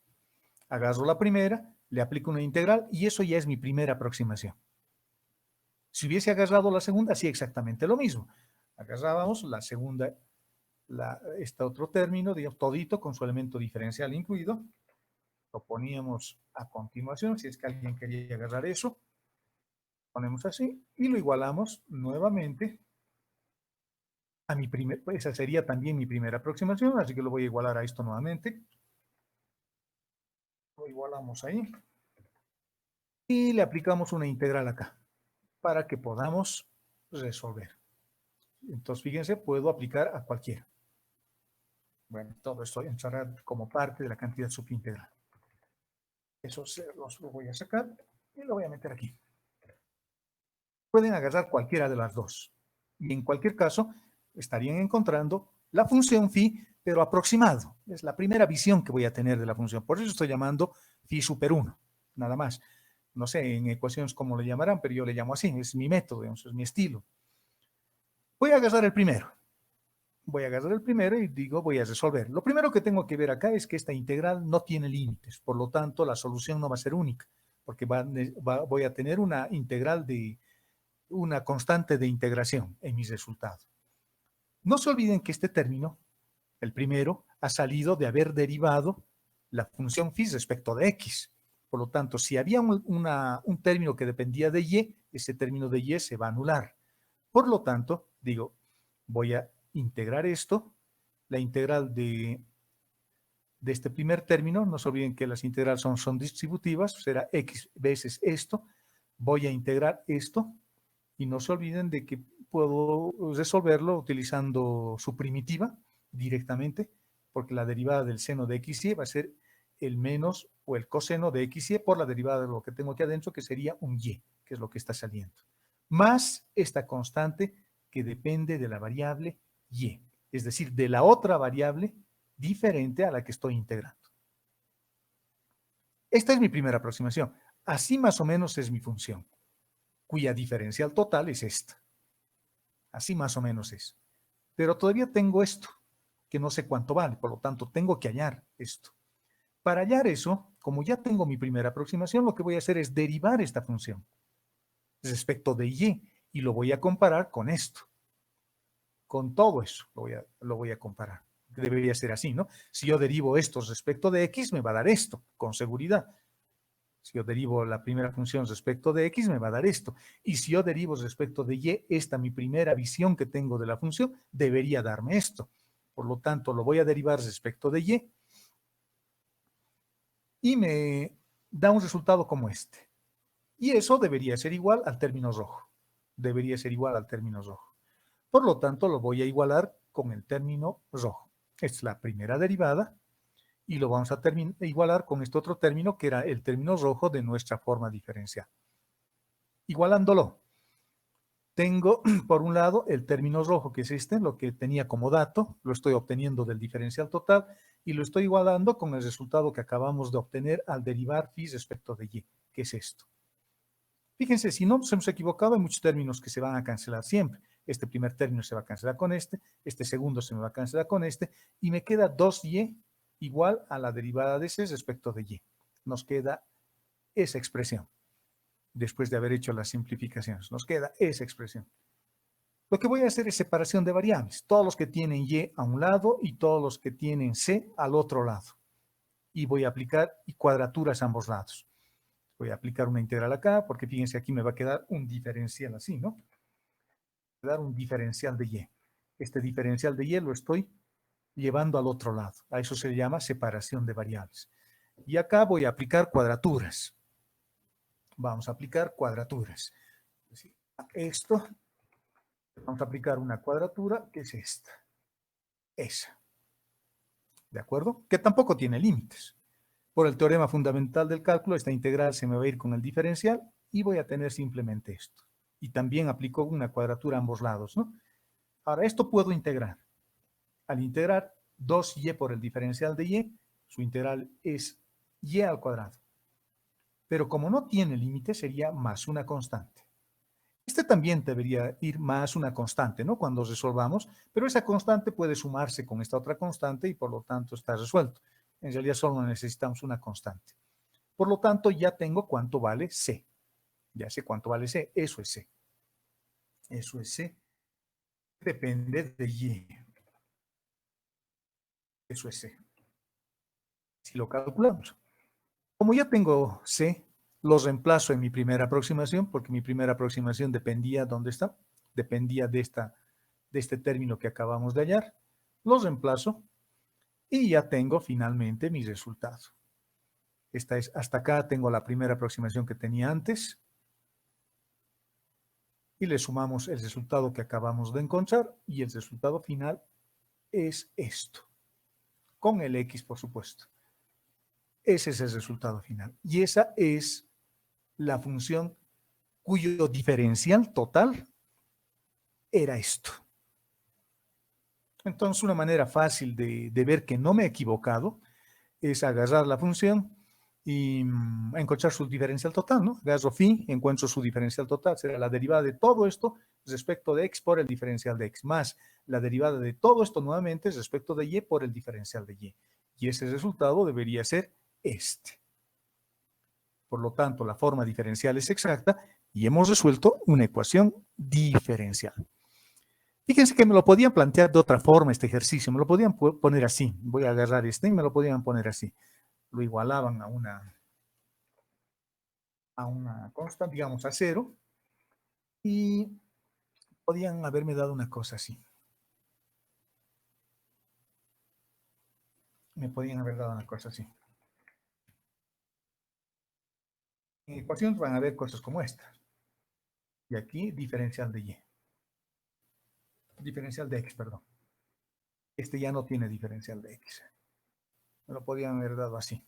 Agarro la primera, le aplico una integral y eso ya es mi primera aproximación. Si hubiese agarrado la segunda, hacía exactamente lo mismo. Agarrábamos la segunda, este otro término, digamos, todito con su elemento diferencial incluido. Lo poníamos a continuación, si es que alguien quería agarrar eso. Ponemos así y lo igualamos nuevamente a mi primer, pues esa sería también mi primera aproximación, así que lo voy a igualar a esto nuevamente. Lo igualamos ahí. Y le aplicamos una integral acá, para que podamos resolver. Entonces, fíjense, puedo aplicar a cualquiera. Bueno, todo esto entrará como parte de la cantidad subintegral. Eso lo voy a sacar y lo voy a meter aquí. Pueden agarrar cualquiera de las dos. Y en cualquier caso, estarían encontrando la función phi, pero aproximado. Es la primera visión que voy a tener de la función. Por eso estoy llamando phi super 1, nada más. No sé en ecuaciones cómo le llamarán, pero yo le llamo así. Es mi método, digamos, es mi estilo. Voy a agarrar el primero. Voy a agarrar el primero y digo, voy a resolver. Lo primero que tengo que ver acá es que esta integral no tiene límites. Por lo tanto, la solución no va a ser única, porque voy a tener una integral de una constante de integración en mi resultado. No se olviden que este término, el primero, ha salido de haber derivado la función phi respecto de x. Por lo tanto, si había un término que dependía de y, ese término de y se va a anular. Por lo tanto, digo, voy a integrar esto, la integral de este primer término, no se olviden que las integrales son distributivas, será x veces esto, voy a integrar esto, y no se olviden de que puedo resolverlo utilizando su primitiva directamente, porque la derivada del seno de xy va a ser el menos o el coseno de xy por la derivada de lo que tengo aquí adentro, que sería un y, que es lo que está saliendo, más esta constante que depende de la variable y. es decir, de la otra variable diferente a la que estoy integrando. Esta es mi primera aproximación. Así más o menos es mi función, cuya diferencial total es esta. Así más o menos es. Pero todavía tengo esto, que no sé cuánto vale, por lo tanto tengo que hallar esto. Para hallar eso, como ya tengo mi primera aproximación, lo que voy a hacer es derivar esta función respecto de y lo voy a comparar con esto. Con todo eso lo voy a comparar. Debería ser así, ¿no? Si yo derivo esto respecto de x, me va a dar esto, con seguridad. Si yo derivo la primera función respecto de x, me va a dar esto. Y si yo derivo respecto de y, esta mi primera visión que tengo de la función, debería darme esto. Por lo tanto, lo voy a derivar respecto de y me da un resultado como este. Y eso debería ser igual al término rojo. Debería ser igual al término rojo. Por lo tanto, lo voy a igualar con el término rojo. Esta es la primera derivada y lo vamos a igualar con este otro término que era el término rojo de nuestra forma diferencial. Igualándolo, tengo por un lado el término rojo, que es este, lo que tenía como dato, lo estoy obteniendo del diferencial total y lo estoy igualando con el resultado que acabamos de obtener al derivar phi respecto de y, que es esto. Fíjense, si no nos hemos equivocado, hay muchos términos que se van a cancelar siempre. Este primer término se va a cancelar con este segundo se me va a cancelar con este, y me queda 2y igual a la derivada de c respecto de y. Nos queda esa expresión. Después de haber hecho las simplificaciones, nos queda esa expresión. Lo que voy a hacer es separación de variables. Todos los que tienen y a un lado y todos los que tienen c al otro lado. Y voy a aplicar cuadraturas a ambos lados. Voy a aplicar una integral acá, porque fíjense, aquí me va a quedar un diferencial así, ¿no? Va a dar un diferencial de y. Este diferencial de y lo estoy llevando al otro lado. A eso se le llama separación de variables. Y acá voy a aplicar cuadraturas. Vamos a aplicar cuadraturas. Esto, vamos a aplicar una cuadratura, que es esta. Esa. ¿De acuerdo? Que tampoco tiene límites. Por el teorema fundamental del cálculo, esta integral se me va a ir con el diferencial y voy a tener simplemente esto. Y también aplico una cuadratura a ambos lados, ¿no? Ahora, esto puedo integrar. Al integrar 2y por el diferencial de y, su integral es y al cuadrado. Pero como no tiene límite, sería más una constante. Este también debería ir más una constante, ¿no? Cuando resolvamos, pero esa constante puede sumarse con esta otra constante y por lo tanto está resuelto. En realidad solo necesitamos una constante. Por lo tanto, ya tengo cuánto vale C. Ya sé cuánto vale C. Eso es C. Eso es C. Depende de Y. Eso es C. Si lo calculamos. Como ya tengo C, lo reemplazo en mi primera aproximación, porque mi primera aproximación dependía, ¿dónde está? Dependía de este término que acabamos de hallar. Lo reemplazo y ya tengo finalmente mi resultado. Hasta acá tengo la primera aproximación que tenía antes. Y le sumamos el resultado que acabamos de encontrar y el resultado final es esto. Con el x, por supuesto. Ese es el resultado final. Y esa es la función cuyo diferencial total era esto. Entonces, una manera fácil de ver que no me he equivocado es agarrar la función y encontrar su diferencial total, ¿no? Agarro phi, encuentro su diferencial total. Será la derivada de todo esto respecto de x por el diferencial de x, más la derivada de todo esto nuevamente respecto de y por el diferencial de y. Y ese resultado debería ser este. Por lo tanto, la forma diferencial es exacta y hemos resuelto una ecuación diferencial. Fíjense que me lo podían plantear de otra forma este ejercicio, me lo podían poner así. Voy a agarrar este y me lo podían poner así. Lo igualaban a una constante, digamos a 0, y podían haberme dado una cosa así. Me podían haber dado una cosa así. En ecuaciones van a haber cosas como esta. Y aquí diferencial de y. Diferencial de x, perdón. Este ya no tiene diferencial de x. Me lo podían haber dado así.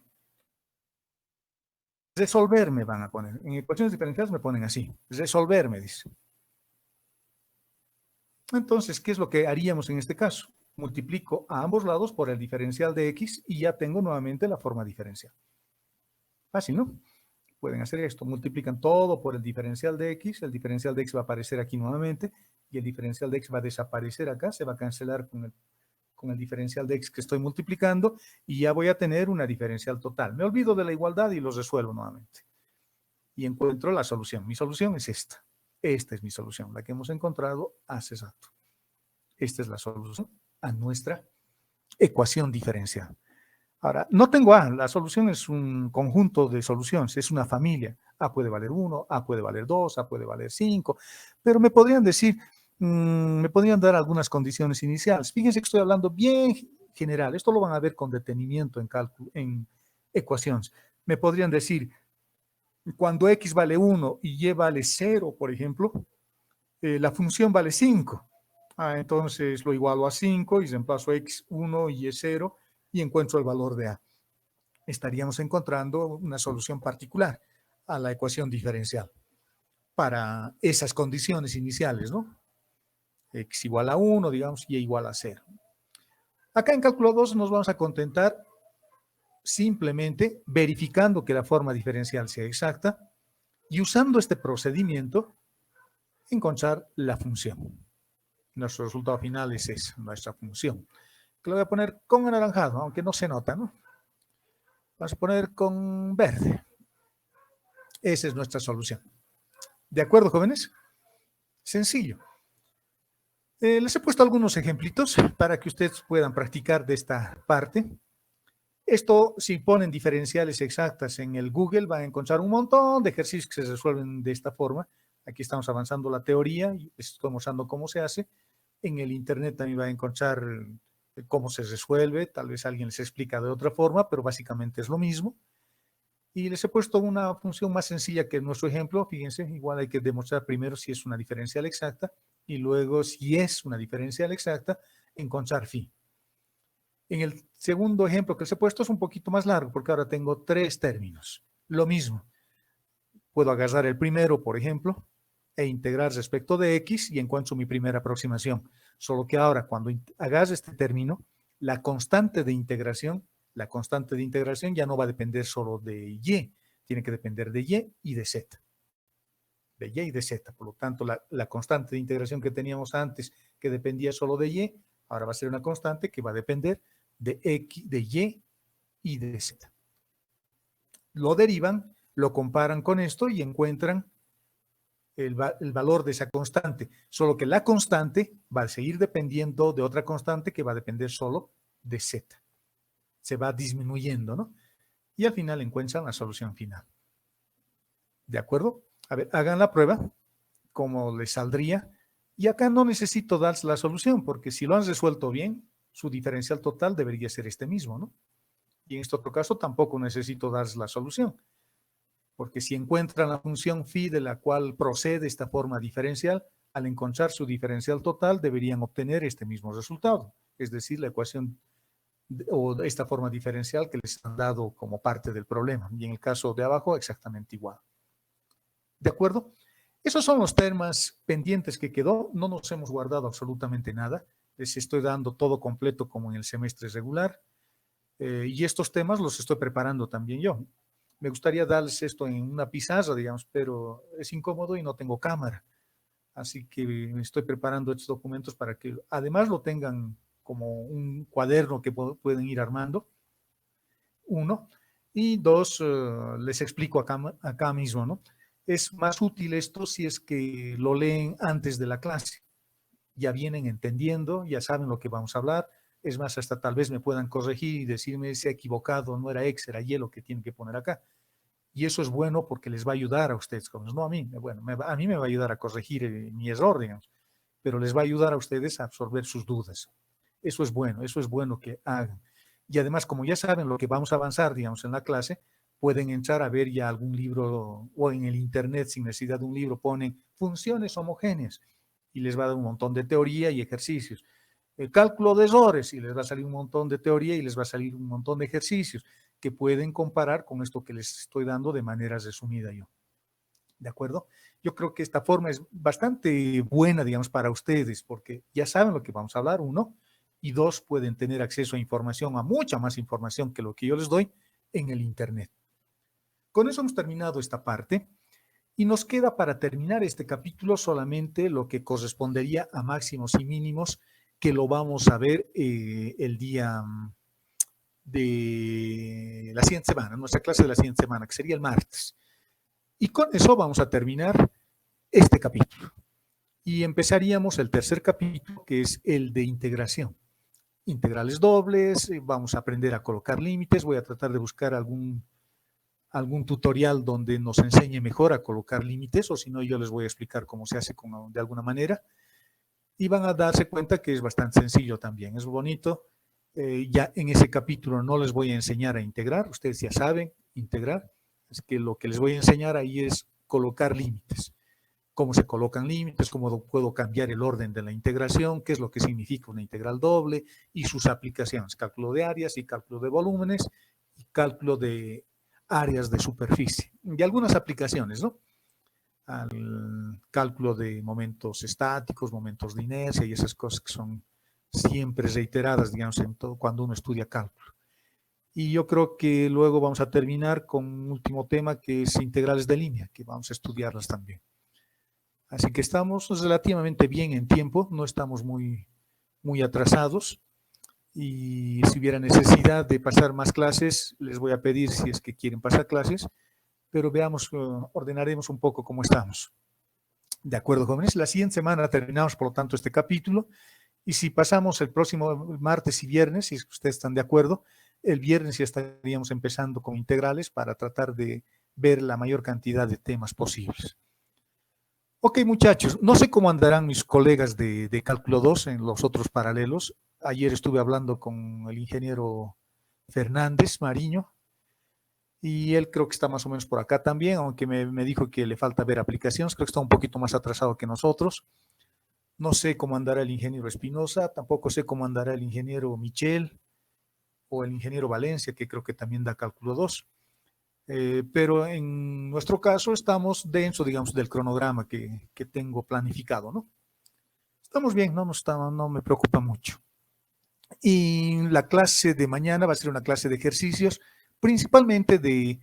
Resolver me van a poner. En ecuaciones diferenciales me ponen así. Resolver me dice. Entonces, ¿qué es lo que haríamos en este caso? multiplico a ambos lados por el diferencial de x y ya tengo nuevamente la forma diferencial. Fácil, ¿no? Pueden hacer esto, multiplican todo por el diferencial de x va a aparecer aquí nuevamente y el diferencial de x va a desaparecer acá, se va a cancelar con el diferencial de x que estoy multiplicando y ya voy a tener una diferencial total. Me olvido de la igualdad y los resuelvo nuevamente. Y encuentro la solución. Mi solución es esta. Esta es mi solución, la que hemos encontrado hace rato. Esta es la solución a nuestra ecuación diferencial. Ahora, no tengo A, la solución es un conjunto de soluciones, es una familia. A puede valer 1, A puede valer 2, A puede valer 5, pero me podrían decir, me podrían dar algunas condiciones iniciales. Fíjense que estoy hablando bien general, esto lo van a ver con detenimiento en cálculo, en ecuaciones. Me podrían decir, cuando X vale 1 y Y vale 0, por ejemplo, la función vale 5. Entonces lo igualo a 5 y reemplazo X 1 y Y 0 y encuentro el valor de A. Estaríamos encontrando una solución particular a la ecuación diferencial para esas condiciones iniciales, ¿no? X igual a 1, digamos, y Y igual a 0. Acá en cálculo 2 nos vamos a contentar simplemente verificando que la forma diferencial sea exacta y usando este procedimiento encontrar la función. Nuestro resultado final es esa, nuestra función. Que lo voy a poner con anaranjado, aunque no se nota, ¿no? Vamos a poner con verde. Esa es nuestra solución. ¿De acuerdo, jóvenes? Sencillo. Les he puesto algunos ejemplitos para que ustedes puedan practicar de esta parte. Esto, si ponen diferenciales exactas en el Google, van a encontrar un montón de ejercicios que se resuelven de esta forma. Aquí estamos avanzando la teoría y les estoy mostrando cómo se hace. En el Internet también van a encontrar cómo se resuelve. Tal vez alguien les explica de otra forma, pero básicamente es lo mismo. Y les he puesto una función más sencilla que nuestro ejemplo. Fíjense, igual hay que demostrar primero si es una diferencial exacta y luego, si es una diferencial exacta, encontrar phi. En el segundo ejemplo que les he puesto es un poquito más largo porque ahora tengo 3 términos. Lo mismo. Puedo agarrar el primero, por ejemplo, e integrar respecto de x y encuentro mi primera aproximación. Solo que ahora, cuando agarre este término, la constante de integración ya no va a depender solo de y, tiene que depender de y y de z. De y y de z. Por lo tanto, la constante de integración que teníamos antes, que dependía solo de y, ahora va a ser una constante que va a depender de x, de y de z. Lo derivan, lo comparan con esto y encuentran el valor de esa constante, solo que la constante va a seguir dependiendo de otra constante que va a depender solo de z. Se va disminuyendo, ¿no? Y al final encuentran la solución final. ¿De acuerdo? A ver, hagan la prueba, como les saldría. Y acá no necesito dar la solución, porque si lo han resuelto bien, su diferencial total debería ser este mismo, ¿no? Y en este otro caso tampoco necesito dar la solución. Porque si encuentran la función phi de la cual procede esta forma diferencial, al encontrar su diferencial total deberían obtener este mismo resultado, es decir, la ecuación o esta forma diferencial que les han dado como parte del problema. Y en el caso de abajo, exactamente igual. ¿De acuerdo? Esos son los temas pendientes que quedó. No nos hemos guardado absolutamente nada. Les estoy dando todo completo como en el semestre regular. Y estos temas los estoy preparando también yo. Me gustaría darles esto en una pizarra, digamos, pero es incómodo y no tengo cámara. Así que me estoy preparando estos documentos para que además lo tengan como un cuaderno que pueden ir armando. 1. Y 2, les explico acá mismo, ¿no? Es más útil esto si es que lo leen antes de la clase. Ya vienen entendiendo, ya saben lo que vamos a hablar. Es más, hasta tal vez me puedan corregir y decirme si he equivocado, no era X, era Y lo que tienen que poner acá. Y eso es bueno porque les va a ayudar a ustedes, no a mí. Bueno, a mí me va a ayudar a corregir mi error, digamos, pero les va a ayudar a ustedes a absorber sus dudas. Eso es bueno que hagan. Y además, como ya saben lo que vamos a avanzar, digamos, en la clase, pueden entrar a ver ya algún libro o en el internet sin necesidad de un libro, ponen funciones homogéneas y les va a dar un montón de teoría y ejercicios. El cálculo de errores y les va a salir un montón de teoría y les va a salir un montón de ejercicios que pueden comparar con esto que les estoy dando de manera resumida yo. ¿De acuerdo? Yo creo que esta forma es bastante buena, digamos, para ustedes, porque ya saben lo que vamos a hablar, 1, y 2, pueden tener acceso a información, a mucha más información que lo que yo les doy en el Internet. Con eso hemos terminado esta parte y nos queda para terminar este capítulo solamente lo que correspondería a máximos y mínimos, que lo vamos a ver el día de la siguiente semana, nuestra clase de la siguiente semana, que sería el martes. Y con eso vamos a terminar este capítulo. Y empezaríamos el tercer capítulo, que es el de integración. Integrales dobles, vamos a aprender a colocar límites, voy a tratar de buscar algún tutorial donde nos enseñe mejor a colocar límites, o si no, yo les voy a explicar cómo se hace de alguna manera. Y van a darse cuenta que es bastante sencillo también, es bonito. Ya en ese capítulo no les voy a enseñar a integrar, ustedes ya saben integrar, es que lo que les voy a enseñar ahí es colocar límites. Cómo se colocan límites, cómo puedo cambiar el orden de la integración, qué es lo que significa una integral doble y sus aplicaciones, cálculo de áreas y cálculo de volúmenes y cálculo de áreas de superficie y algunas aplicaciones, ¿no? Al cálculo de momentos estáticos, momentos de inercia y esas cosas que son siempre reiteradas, digamos, en todo, cuando uno estudia cálculo. Y yo creo que luego vamos a terminar con un último tema que es integrales de línea, que vamos a estudiarlas también. Así que estamos relativamente bien en tiempo, no estamos muy atrasados. Y si hubiera necesidad de pasar más clases, les voy a pedir si es que quieren pasar clases, pero veamos, ordenaremos un poco cómo estamos. De acuerdo, jóvenes, la siguiente semana terminamos, por lo tanto, este capítulo, y si pasamos el próximo martes y viernes, si ustedes están de acuerdo, el viernes ya estaríamos empezando con integrales para tratar de ver la mayor cantidad de temas posibles. Ok, muchachos, no sé cómo andarán mis colegas de cálculo 2 en los otros paralelos. Ayer estuve hablando con el ingeniero Fernández Mariño y él creo que está más o menos por acá también, aunque me dijo que le falta ver aplicaciones, creo que está un poquito más atrasado que nosotros. No sé cómo andará el ingeniero Espinosa, tampoco sé cómo andará el ingeniero Michel o el ingeniero Valencia, que creo que también da cálculo 2. Pero en nuestro caso estamos dentro, digamos, del cronograma que tengo planificado, ¿no? Estamos bien, no me preocupa mucho. Y la clase de mañana va a ser una clase de ejercicios, principalmente de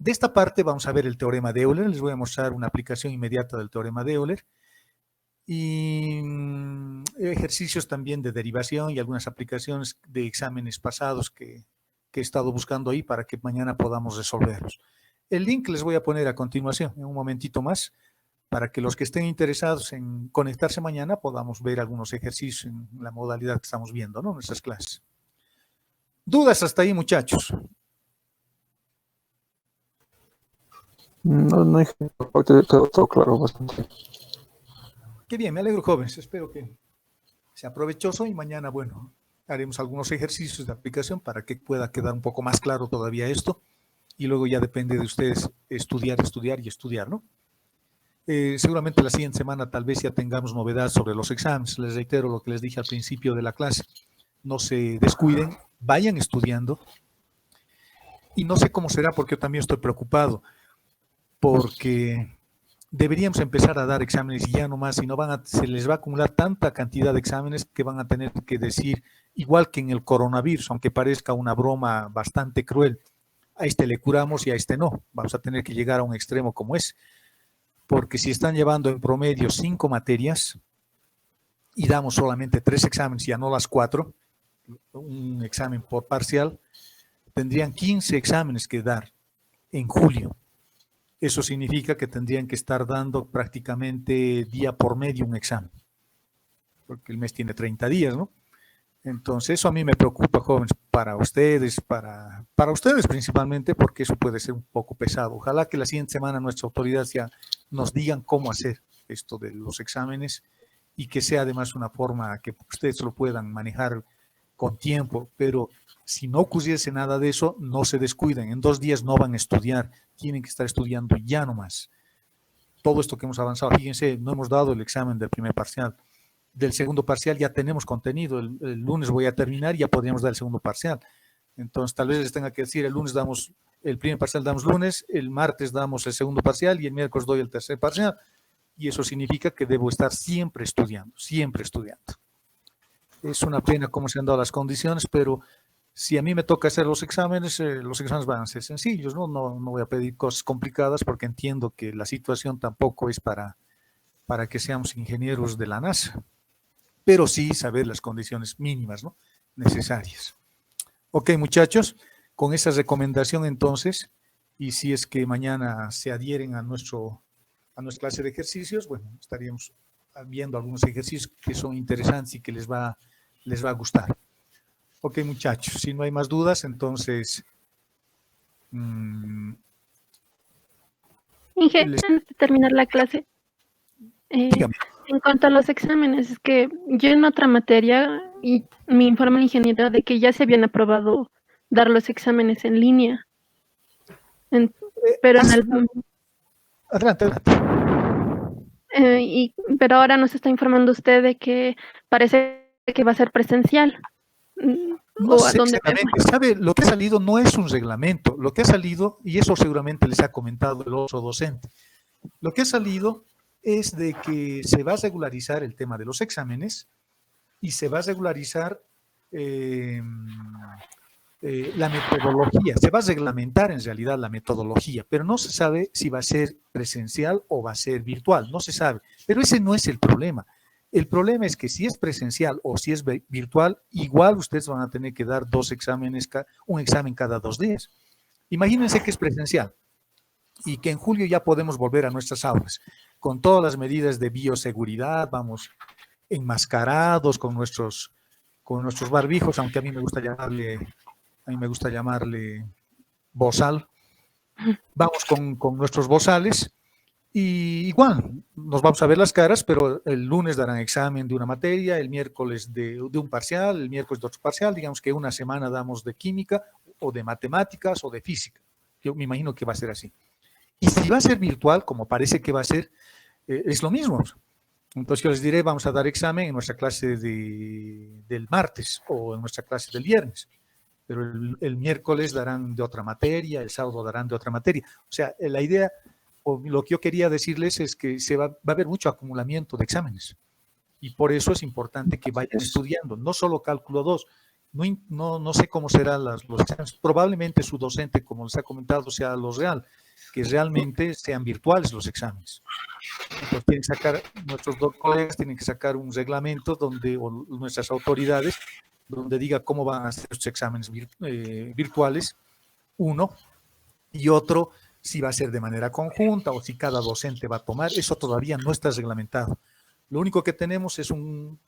esta parte vamos a ver el teorema de Euler, les voy a mostrar una aplicación inmediata del teorema de Euler, y ejercicios también de derivación y algunas aplicaciones de exámenes pasados que he estado buscando ahí para que mañana podamos resolverlos. El link les voy a poner a continuación, en un momentito más, para que los que estén interesados en conectarse mañana podamos ver algunos ejercicios en la modalidad que estamos viendo, ¿no? En nuestras clases. ¿Dudas hasta ahí, muchachos? No hay quedó todo claro bastante. Qué bien, me alegro, jóvenes. Espero que sea provechoso y mañana, bueno, haremos algunos ejercicios de aplicación para que pueda quedar un poco más claro todavía esto y luego ya depende de ustedes estudiar, ¿no? Seguramente la siguiente semana tal vez ya tengamos novedades sobre los exámenes. Les reitero lo que les dije al principio de la clase. No se descuiden, vayan estudiando. Y no sé cómo será porque yo también estoy preocupado, porque deberíamos empezar a dar exámenes y ya nomás, si no se les va a acumular tanta cantidad de exámenes que van a tener que decir, igual que en el coronavirus, aunque parezca una broma bastante cruel, a este le curamos y a este no. Vamos a tener que llegar a un extremo como ese. Porque si están llevando en promedio 5 materias y damos solamente 3 exámenes, ya no las 4, un examen por parcial, tendrían 15 exámenes que dar en julio. Eso significa que tendrían que estar dando prácticamente día por medio un examen, porque el mes tiene 30 días, ¿no? Entonces eso a mí me preocupa, jóvenes, para ustedes principalmente, porque eso puede ser un poco pesado. Ojalá que la siguiente semana nuestras autoridades ya nos digan cómo hacer esto de los exámenes y que sea además una forma que ustedes lo puedan manejar con tiempo, pero si no ocurriese nada de eso, no se descuiden. En 2 días no van a estudiar, tienen que estar estudiando ya nomás. Todo esto que hemos avanzado, fíjense, no hemos dado el examen del primer parcial. Del segundo parcial ya tenemos contenido, el lunes voy a terminar y ya podríamos dar el segundo parcial. Entonces tal vez les tenga que decir, el lunes damos el primer parcial, damos lunes, el martes damos el segundo parcial y el miércoles doy el tercer parcial. Y eso significa que debo estar siempre estudiando, siempre estudiando. Es una pena cómo se han dado las condiciones, pero si a mí me toca hacer los exámenes van a ser sencillos, ¿no? No voy a pedir cosas complicadas porque entiendo que la situación tampoco es para que seamos ingenieros de la NASA, pero sí saber las condiciones mínimas, ¿no? Necesarias. Ok, muchachos, con esa recomendación entonces, y si es que mañana se adhieren a nuestra clase de ejercicios, bueno, estaríamos viendo algunos ejercicios que son interesantes y que les va a gustar. Ok, muchachos, si no hay más dudas, entonces... Inge, antes de terminar la clase, dígame. en cuanto a los exámenes, es que yo en otra materia y me informa el ingeniero de que ya se habían aprobado dar los exámenes en línea. Pero Adelante. pero ahora nos está informando usted de que parece que va a ser presencial. No sé exactamente, ¿sabe? Lo que ha salido no es un reglamento, lo que ha salido, y eso seguramente les ha comentado el otro docente, lo que ha salido es de que se va a regularizar el tema de los exámenes y se va a regularizar la metodología, se va a reglamentar en realidad la metodología, pero no se sabe si va a ser presencial o va a ser virtual, no se sabe, pero ese no es el problema. El problema es que si es presencial o si es virtual, igual ustedes van a tener que dar dos exámenes, un examen cada 2 días. Imagínense que es presencial y que en julio ya podemos volver a nuestras aulas con todas las medidas de bioseguridad, vamos enmascarados con nuestros barbijos, aunque a mí me gusta llamarle bozal. Vamos con nuestros bozales. Y igual, nos vamos a ver las caras, pero el lunes darán examen de una materia, el miércoles de un parcial, el miércoles de otro parcial, digamos que una semana damos de química o de matemáticas o de física. Yo me imagino que va a ser así. Y si va a ser virtual, como parece que va a ser, es lo mismo. Entonces yo les diré, vamos a dar examen en nuestra clase del martes o en nuestra clase del viernes, pero el miércoles darán de otra materia, el sábado darán de otra materia. O sea, la idea... lo que yo quería decirles es que va a haber mucho acumulamiento de exámenes y por eso es importante que vayan estudiando, no solo cálculo 2, no sé cómo serán los exámenes, probablemente su docente, como les ha comentado, sea lo real, que realmente sean virtuales los exámenes. Entonces tienen que sacar, nuestros dos colegas tienen que sacar un reglamento o nuestras autoridades, donde diga cómo van a ser estos exámenes virtuales, uno, y otro, si va a ser de manera conjunta o si cada docente va a tomar, eso todavía no está reglamentado. Lo único que tenemos es un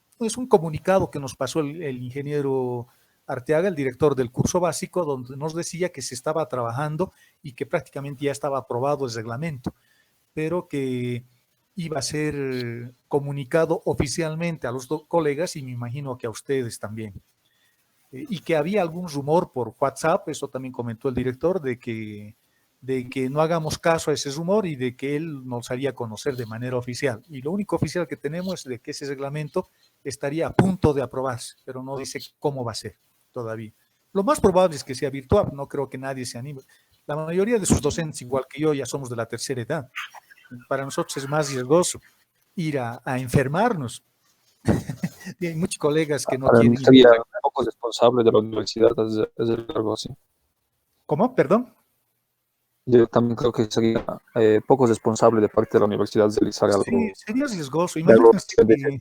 comunicado que nos pasó el ingeniero Arteaga, el director del curso básico, donde nos decía que se estaba trabajando y que prácticamente ya estaba aprobado el reglamento, pero que iba a ser comunicado oficialmente a los colegas y me imagino que a ustedes también. Y que había algún rumor por WhatsApp, eso también comentó el director, de que no hagamos caso a ese rumor y de que él nos haría conocer de manera oficial. Y lo único oficial que tenemos es de que ese reglamento estaría a punto de aprobarse, pero no dice cómo va a ser todavía. Lo más probable es que sea virtual, no creo que nadie se anime. La mayoría de sus docentes, igual que yo, ya somos de la tercera edad. Para nosotros es más riesgoso ir a enfermarnos. Y hay muchos colegas que no quieren... Sería poco responsable de la universidad hacer algo así. ¿Cómo? ¿Perdón? Yo también creo que sería poco responsable de parte de la universidad realizar algo. Sí, sería riesgoso. Imagínense que...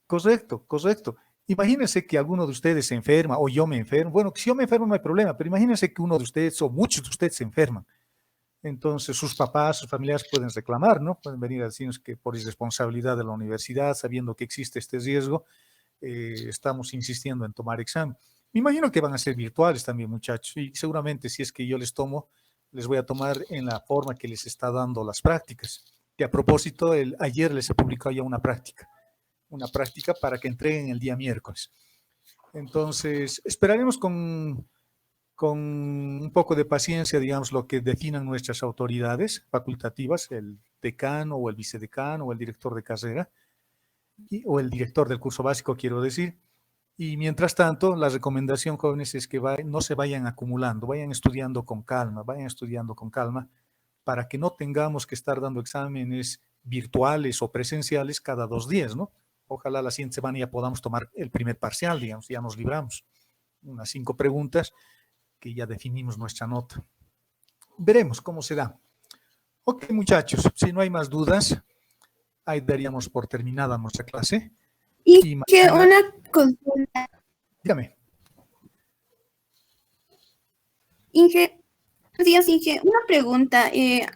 Correcto. Imagínense que alguno de ustedes se enferma o yo me enfermo. Bueno, si yo me enfermo no hay problema, pero imagínense que uno de ustedes o muchos de ustedes se enferman. Entonces sus papás, sus familiares pueden reclamar, ¿no? Pueden venir a decirnos que por irresponsabilidad de la universidad, sabiendo que existe este riesgo, estamos insistiendo en tomar examen. Me imagino que van a ser virtuales también, muchachos, y seguramente si es que yo les tomo, les voy a tomar en la forma que les está dando las prácticas. Que a propósito, ayer les he publicado ya una práctica para que entreguen el día miércoles. Entonces, esperaremos con un poco de paciencia, digamos, lo que definan nuestras autoridades facultativas, el decano o el vicedecano o el director de carrera, o el director del curso básico, quiero decir. Y mientras tanto, la recomendación, jóvenes, es que no se vayan acumulando, vayan estudiando con calma, para que no tengamos que estar dando exámenes virtuales o presenciales cada 2 días, ¿no? Ojalá la siguiente semana ya podamos tomar el primer parcial, digamos, ya nos libramos. Unas 5 preguntas que ya definimos nuestra nota. Veremos cómo se da. Ok, muchachos, si no hay más dudas, ahí daríamos por terminada nuestra clase. Y que una consulta. Dígame. Inge, buenos días, Inge. Una pregunta.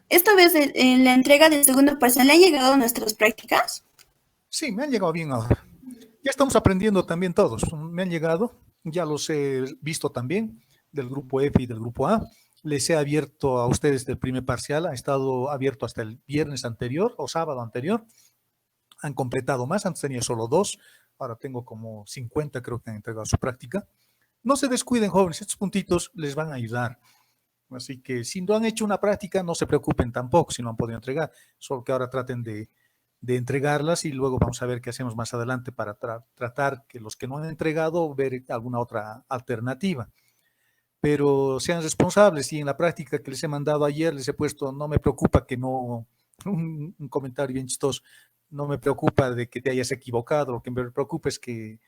Esta vez en la entrega del segundo parcial, ¿le han llegado nuestras prácticas? Sí, me han llegado bien ahora. Ya estamos aprendiendo también todos. Me han llegado, ya los he visto también, del grupo F y del grupo A. Les he abierto a ustedes del primer parcial, ha estado abierto hasta el viernes anterior o sábado anterior. Han completado más, antes tenía solo 2, ahora tengo como 50, creo que han entregado su práctica. No se descuiden, jóvenes, estos puntitos les van a ayudar. Así que si no han hecho una práctica, no se preocupen tampoco si no han podido entregar, solo que ahora traten de entregarlas y luego vamos a ver qué hacemos más adelante para tratar que los que no han entregado, ver alguna otra alternativa. Pero sean responsables y en la práctica que les he mandado ayer les he puesto, no me preocupa que no, un comentario bien chistoso, no me preocupa de que te hayas equivocado, lo que me preocupa es que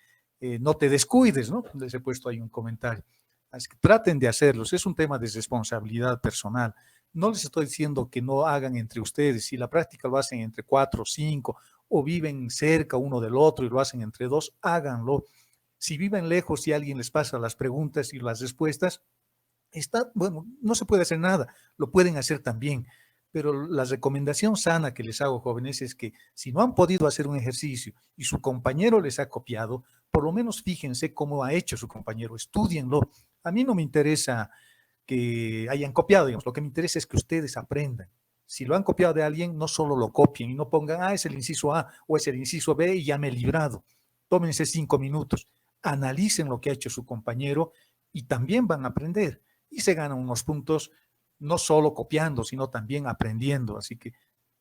no te descuides, ¿no? Les he puesto ahí un comentario. Así que traten de hacerlos, es un tema de responsabilidad personal. No les estoy diciendo que no hagan entre ustedes, si la práctica lo hacen entre 4 o 5, o viven cerca uno del otro y lo hacen entre 2, háganlo. Si viven lejos y alguien les pasa las preguntas y las respuestas, bueno, no se puede hacer nada, lo pueden hacer también. Pero la recomendación sana que les hago, jóvenes, es que si no han podido hacer un ejercicio y su compañero les ha copiado, por lo menos fíjense cómo ha hecho su compañero, estudienlo. A mí no me interesa que hayan copiado, digamos, lo que me interesa es que ustedes aprendan. Si lo han copiado de alguien, no solo lo copien y no pongan, es el inciso A o es el inciso B y ya me he librado. Tómense 5 minutos, analicen lo que ha hecho su compañero y también van a aprender. Y se ganan unos puntos no solo copiando, sino también aprendiendo. Así que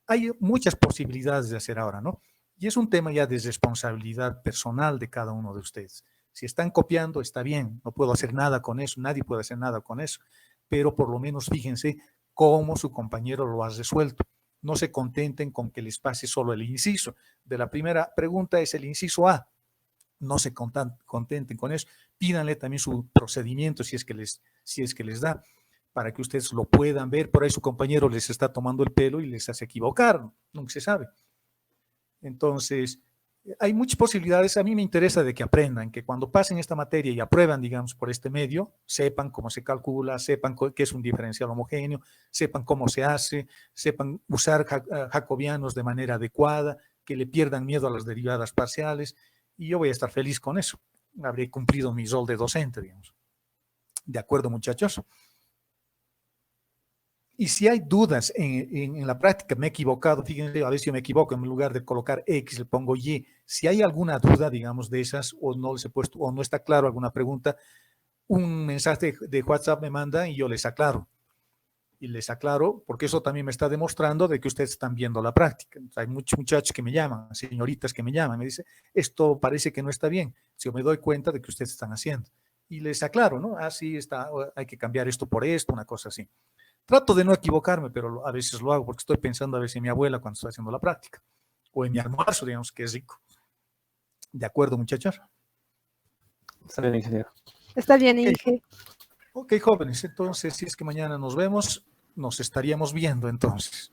hay muchas posibilidades de hacer ahora, ¿no? Y es un tema ya de responsabilidad personal de cada uno de ustedes. Si están copiando, está bien, no puedo hacer nada con eso, nadie puede hacer nada con eso, pero por lo menos fíjense cómo su compañero lo ha resuelto. No se contenten con que les pase solo el inciso. De la primera pregunta es el inciso A. No se contenten con eso. Pídanle también su procedimiento si es que les da, para que ustedes lo puedan ver. Por ahí su compañero les está tomando el pelo y les hace equivocar, nunca se sabe. Entonces, hay muchas posibilidades. A mí me interesa de que aprendan, que cuando pasen esta materia y aprueban, digamos, por este medio, sepan cómo se calcula, sepan qué es un diferencial homogéneo, sepan cómo se hace, sepan usar jacobianos de manera adecuada, que le pierdan miedo a las derivadas parciales, y yo voy a estar feliz con eso. Habré cumplido mi rol de docente, digamos. ¿De acuerdo, muchachos? Y si hay dudas en la práctica, me he equivocado, fíjense, a veces yo me equivoco, en lugar de colocar X le pongo Y. Si hay alguna duda, digamos, de esas, o no les he puesto, o no está claro alguna pregunta, un mensaje de WhatsApp me mandan y yo les aclaro. Y les aclaro, porque eso también me está demostrando de que ustedes están viendo la práctica. Hay muchos muchachos que me llaman, señoritas que me llaman, me dicen, esto parece que no está bien. Si yo me doy cuenta de que ustedes están haciendo. Y les aclaro, ¿no? Sí está, hay que cambiar esto por esto, una cosa así. Trato de no equivocarme, pero a veces lo hago porque estoy pensando a veces en mi abuela cuando estoy haciendo la práctica. O en mi almuerzo, digamos, que es rico. ¿De acuerdo, muchachos? Está bien, ingeniero. Está bien, Inge. Ok, jóvenes, entonces, si es que mañana nos vemos, nos estaríamos viendo entonces.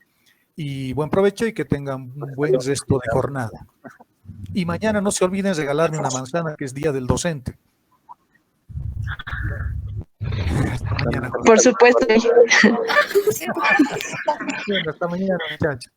Y buen provecho y que tengan un buen resto de jornada. Y mañana no se olviden regalarme una manzana, que es Día del Docente. Hasta mañana. Por supuesto. Hasta mañana, muchachos.